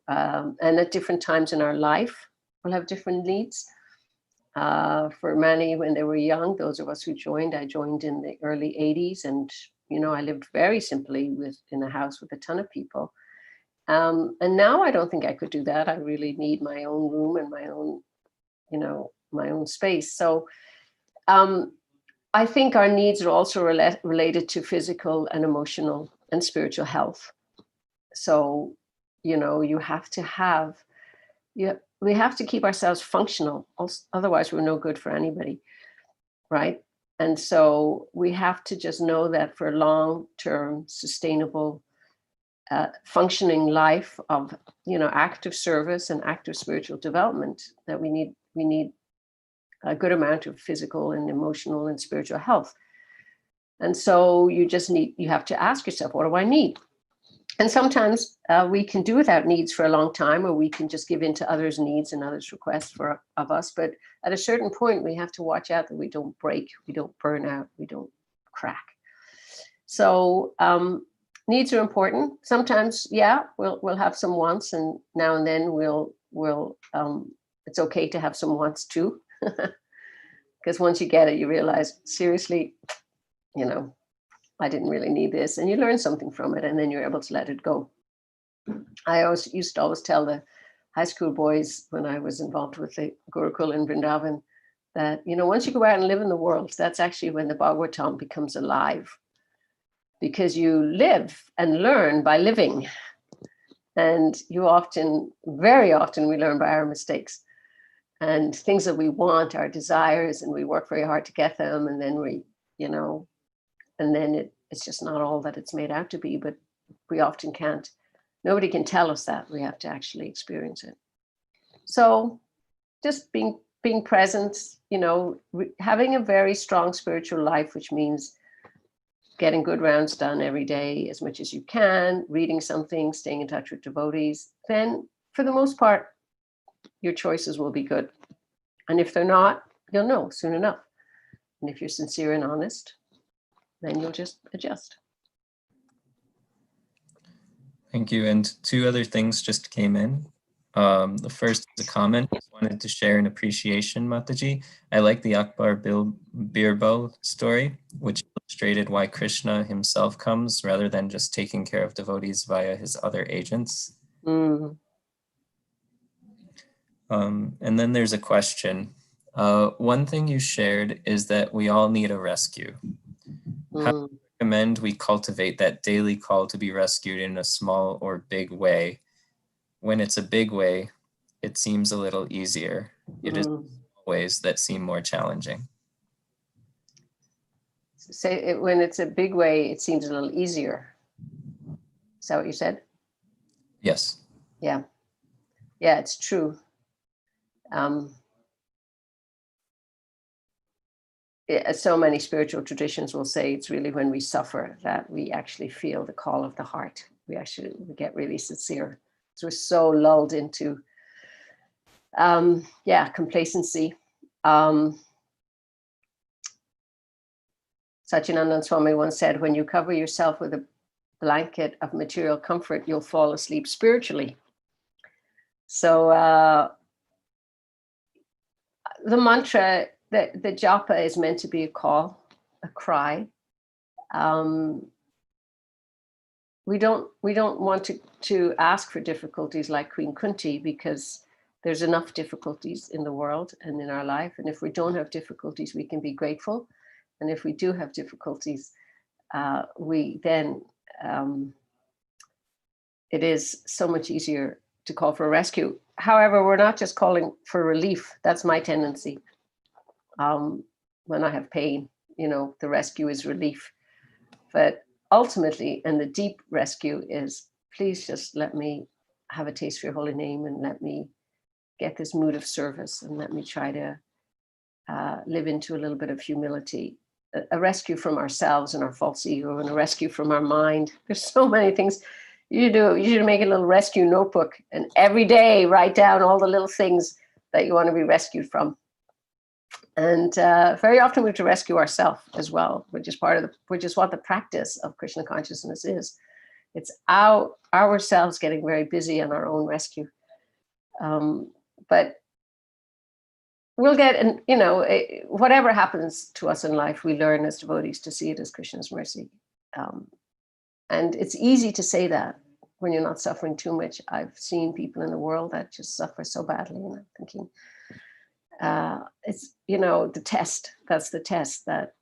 at different times in our life, we'll have different needs. For many, when they were young, those of us who joined, I joined in the early 80s, and I lived very simply in a house with a ton of people. And now I don't think I could do that. I really need my own room and my own, my own space. So I think our needs are also related to physical and emotional and spiritual health. So, you have to have, we have to keep ourselves functional. Otherwise, we're no good for anybody, right? And so we have to just know that for long-term, sustainable, functioning life of, active service and active spiritual development, that we need a good amount of physical and emotional and spiritual health. And so you have to ask yourself, what do I need? And sometimes we can do without needs for a long time, or we can just give in to others' needs and others' requests of us. But at a certain point, we have to watch out that we don't break, we don't burn out, we don't crack. So needs are important. Sometimes, we'll have some wants, and now and then we'll it's okay to have some wants too. Because once you get it, you realize, seriously, I didn't really need this. And you learn something from it, and then you're able to let it go. I used to always tell the high school boys when I was involved with the Gurukul in Vrindavan that, once you go out and live in the world, that's actually when the Bhagavatam becomes alive, because you live and learn by living. And very often we learn by our mistakes and things that we want, our desires, and we work very hard to get them. And then it's just not all that it's made out to be, but we often can't. Nobody can tell us that. We have to actually experience it. So just being present, having a very strong spiritual life, which means getting good rounds done every day as much as you can, reading something, staying in touch with devotees, then for the most part, your choices will be good. And if they're not, you'll know soon enough. And if you're sincere and honest, then you'll just adjust. Thank you. And two other things just came in. The first is a comment. I just wanted to share an appreciation, Mataji. I like the Akbar Birbal story, which illustrated why Krishna himself comes rather than just taking care of devotees via his other agents. Mm. And then there's a question. One thing you shared is that we all need a rescue. How do you recommend we cultivate that daily call to be rescued in a small or big way? When it's a big way, it seems a little easier. It is ways that seem more challenging. When it's a big way, it seems a little easier. Is that what you said? Yes. Yeah. Yeah, it's true. So many spiritual traditions will say it's really when we suffer that we actually feel the call of the heart. We get really sincere. So we're so lulled into, complacency. Satyananda Swami once said, when you cover yourself with a blanket of material comfort, you'll fall asleep spiritually. So the mantra, the japa is meant to be a call, a cry. We don't want to ask for difficulties like Queen Kunti, because there's enough difficulties in the world and in our life. And if we don't have difficulties, we can be grateful. And if we do have difficulties, it is so much easier to call for a rescue. However, we're not just calling for relief. That's my tendency. When I have pain, the rescue is relief. But ultimately, and the deep rescue is, please just let me have a taste for your holy name, and let me get this mood of service, and let me try to live into a little bit of humility, a rescue from ourselves and our false ego, and a rescue from our mind. There's so many things you do. You should make a little rescue notebook, and every day write down all the little things that you want to be rescued from. And very often we have to rescue ourselves as well, which is what the practice of Krishna consciousness is. It's ourselves getting very busy on our own rescue. But we'll get, and whatever happens to us in life, we learn as devotees to see it as Krishna's mercy. And it's easy to say that when you're not suffering too much. I've seen people in the world that just suffer so badly, and I'm thinking, it's, the test. That's the test, that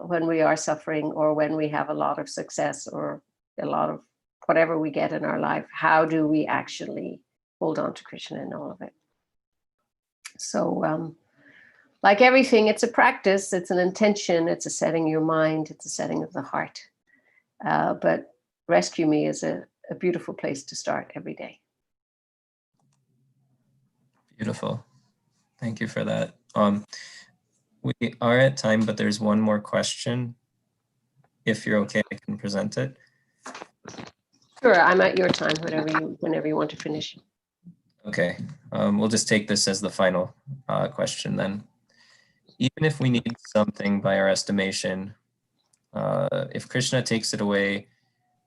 when we are suffering, or when we have a lot of success, or a lot of whatever we get in our life, how do we actually hold on to Krishna in all of it? So like everything, it's a practice, it's an intention, it's a setting of your mind, it's a setting of the heart. But Rescue Me is a beautiful place to start every day. Beautiful. Thank you for that. We are at time, but there's one more question. If you're okay, I can present it. Sure, I'm at your time, whenever you want to finish. Okay, we'll just take this as the final question then. Even if we need something by our estimation, if Krishna takes it away,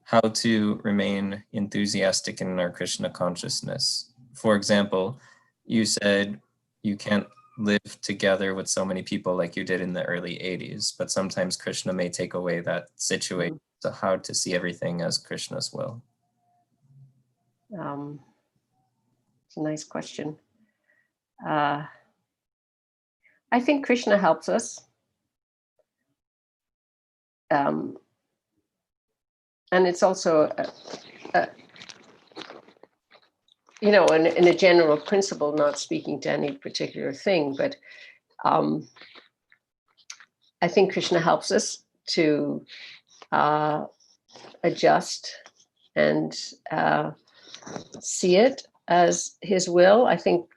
how to remain enthusiastic in our Krishna consciousness? For example, you said you can't live together with so many people like you did in the early 80s, but sometimes Krishna may take away that situation. So how to see everything as Krishna's will? It's a nice question. I think Krishna helps us. And it's also, in a general principle, not speaking to any particular thing, but I think Krishna helps us to adjust and see it as his will. I think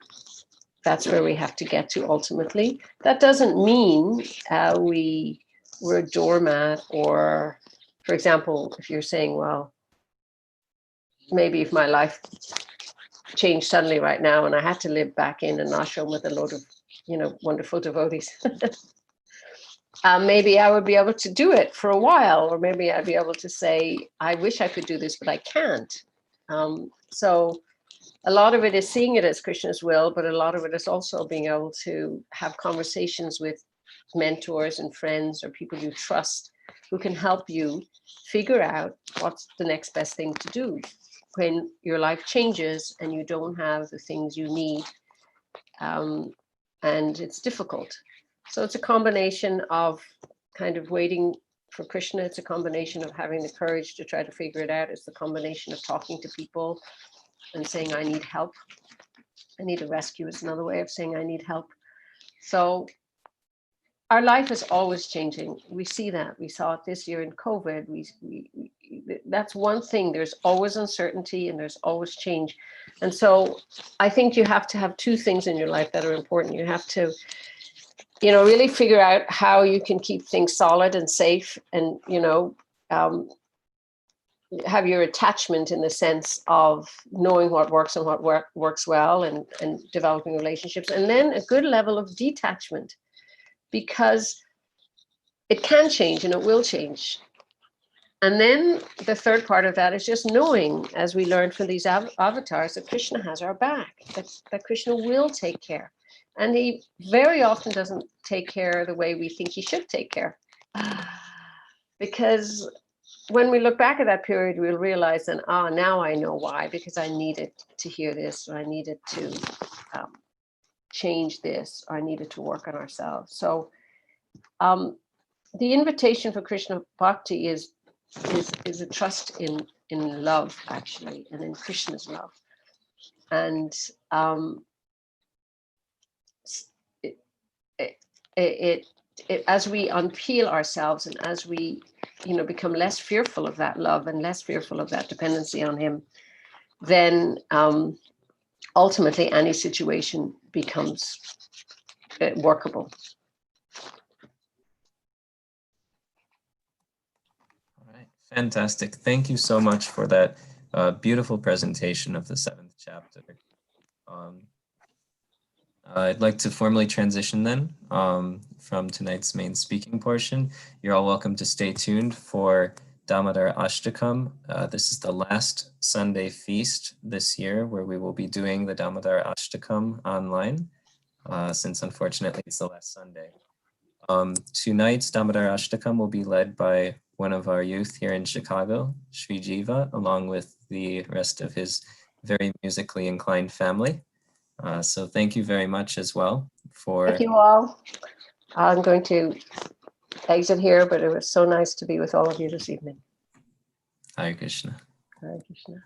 that's where we have to get to ultimately. That doesn't mean we're a doormat, or, for example, if you're saying, well, maybe if my life changed suddenly right now and I had to live back in an ashram with a load of, wonderful devotees, maybe I would be able to do it for a while, or maybe I'd be able to say, I wish I could do this, but I can't. So a lot of it is seeing it as Krishna's will, but a lot of it is also being able to have conversations with mentors and friends or people you trust who can help you figure out what's the next best thing to do when your life changes and you don't have the things you need, and it's difficult. So it's a combination of kind of waiting for Krishna. It's a combination of having the courage to try to figure it out. It's the combination of talking to people and saying, I need help. I need a rescue is another way of saying I need help. So our life is always changing. We see that. We saw it this year in COVID. That's one thing. There's always uncertainty and there's always change. And so I think you have to have two things in your life that are important. You have to, really figure out how you can keep things solid and safe, and, have your attachment in the sense of knowing what works and what works well, and developing relationships, and then a good level of detachment, because it can change and it will change. And then the third part of that is just knowing, as we learned from these avatars, that Krishna has our back, that Krishna will take care. And he very often doesn't take care the way we think he should take care. Because when we look back at that period, we'll realize that, now I know why, because I needed to hear this, or I needed to change this, or I needed to work on ourselves. So the invitation for Krishna Bhakti is a trust in love, actually, and in Krishna's love. And as we unpeel ourselves, and as we become less fearful of that love and less fearful of that dependency on him, then ultimately any situation becomes workable. All right, fantastic. Thank you so much for that beautiful presentation of the 7th chapter. I'd like to formally transition then from tonight's main speaking portion. You're all welcome to stay tuned for Damodar Ashtakam. This is the last Sunday feast this year where we will be doing the Damodar Ashtakam online, since unfortunately it's the last Sunday. Tonight's Damodar Ashtakam will be led by one of our youth here in Chicago, Sri Jiva, along with the rest of his very musically inclined family. So thank you very much as well for... Thank you all. I'm going to exit here, but it was so nice to be with all of you this evening. Hare Krishna. Hare Krishna.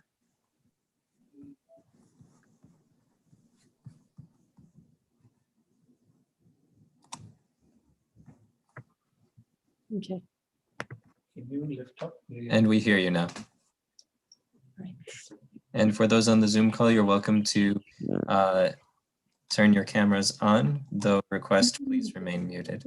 Okay. And we hear you now. And for those on the Zoom call, you're welcome to turn your cameras on, though request please remain muted.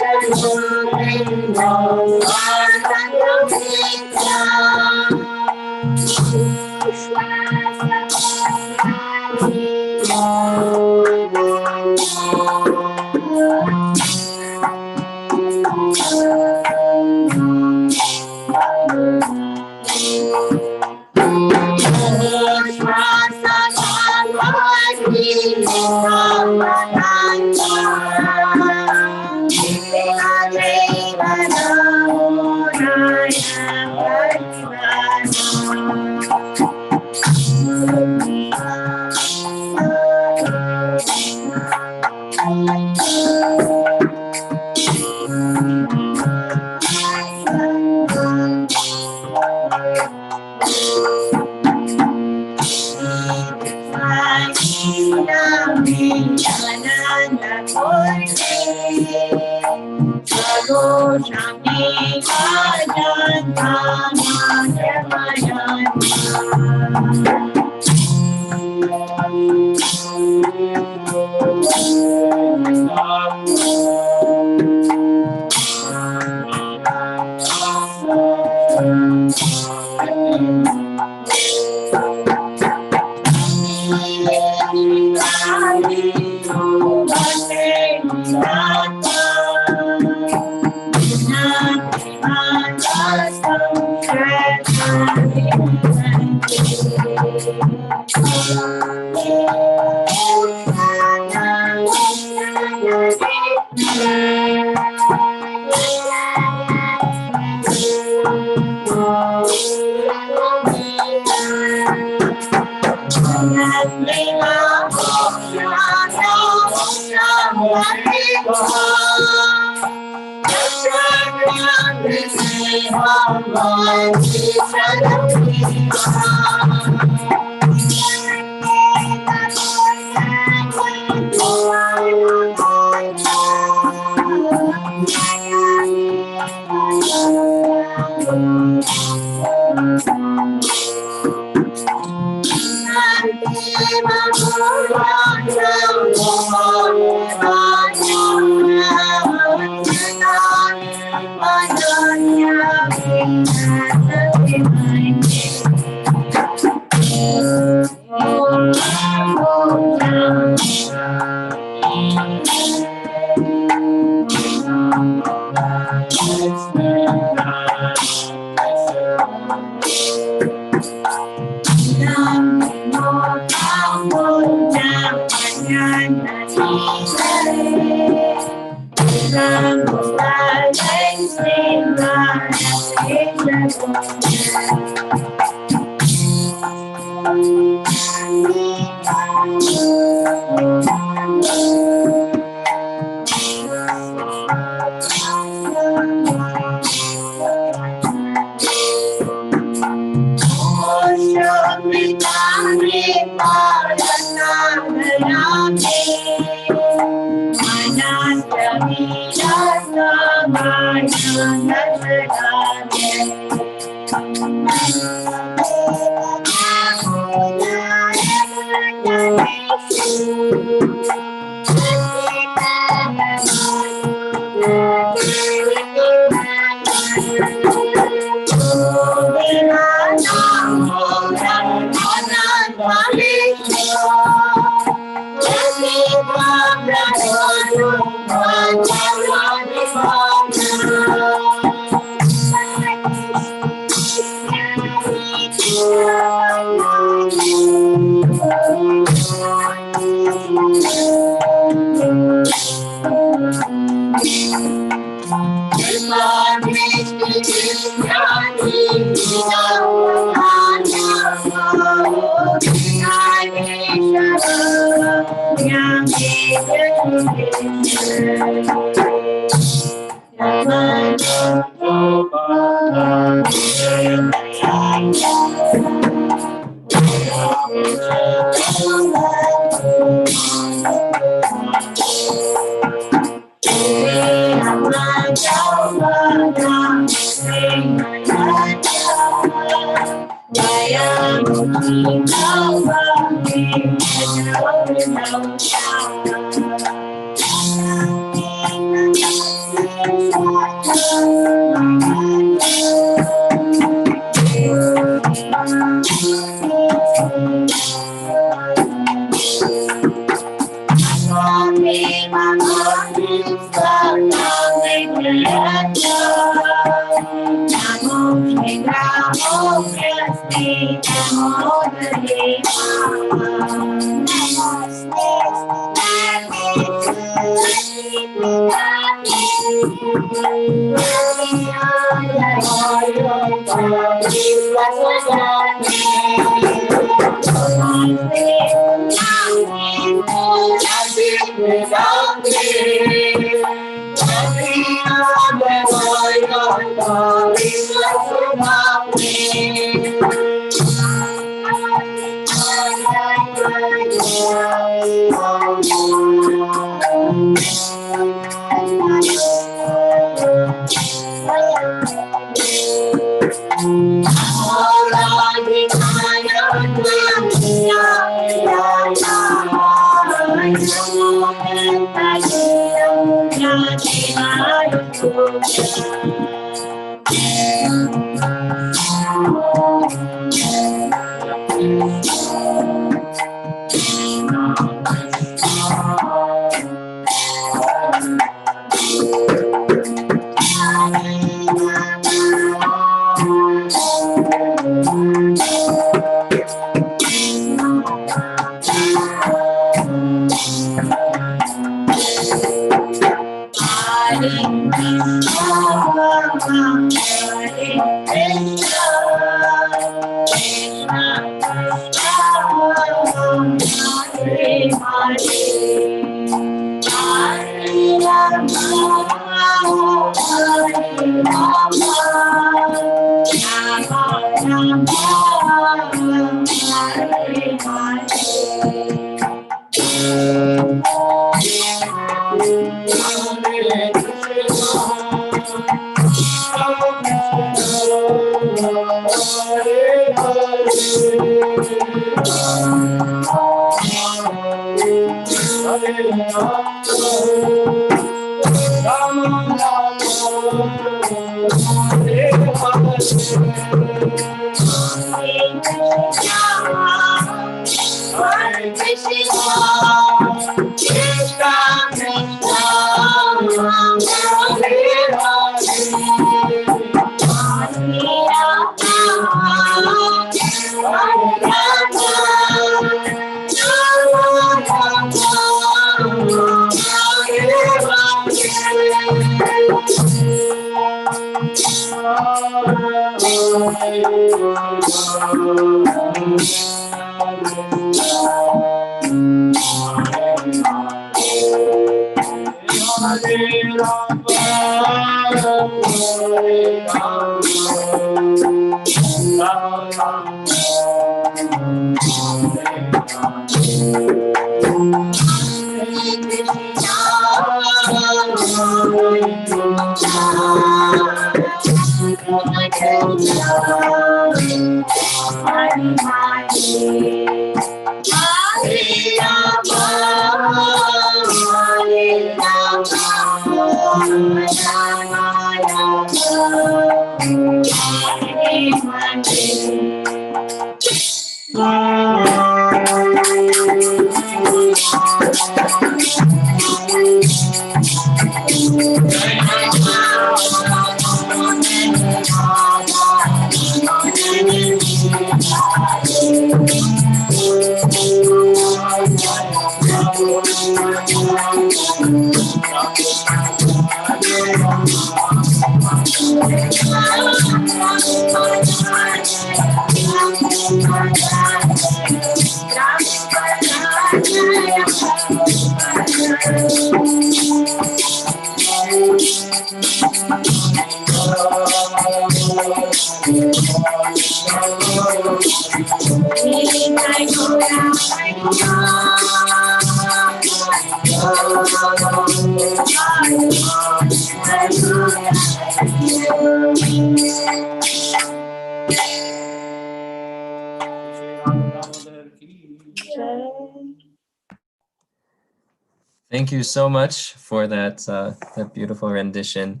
Thank you so much for that beautiful rendition,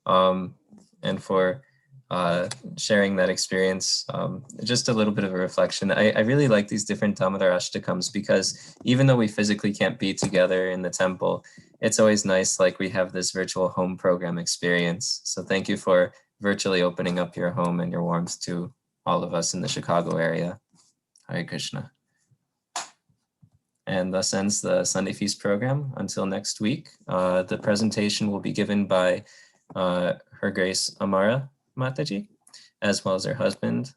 and for sharing that experience. Just a little bit of a reflection. I really like these different Damodar Ashtakams because even though we physically can't be together in the temple, it's always nice like we have this virtual home program experience. So thank you for virtually opening up your home and your warmth to all of us in the Chicago area. Hare Krishna. And thus ends the Sunday Feast program. Until next week, the presentation will be given by Her Grace Amara Mataji, as well as her husband,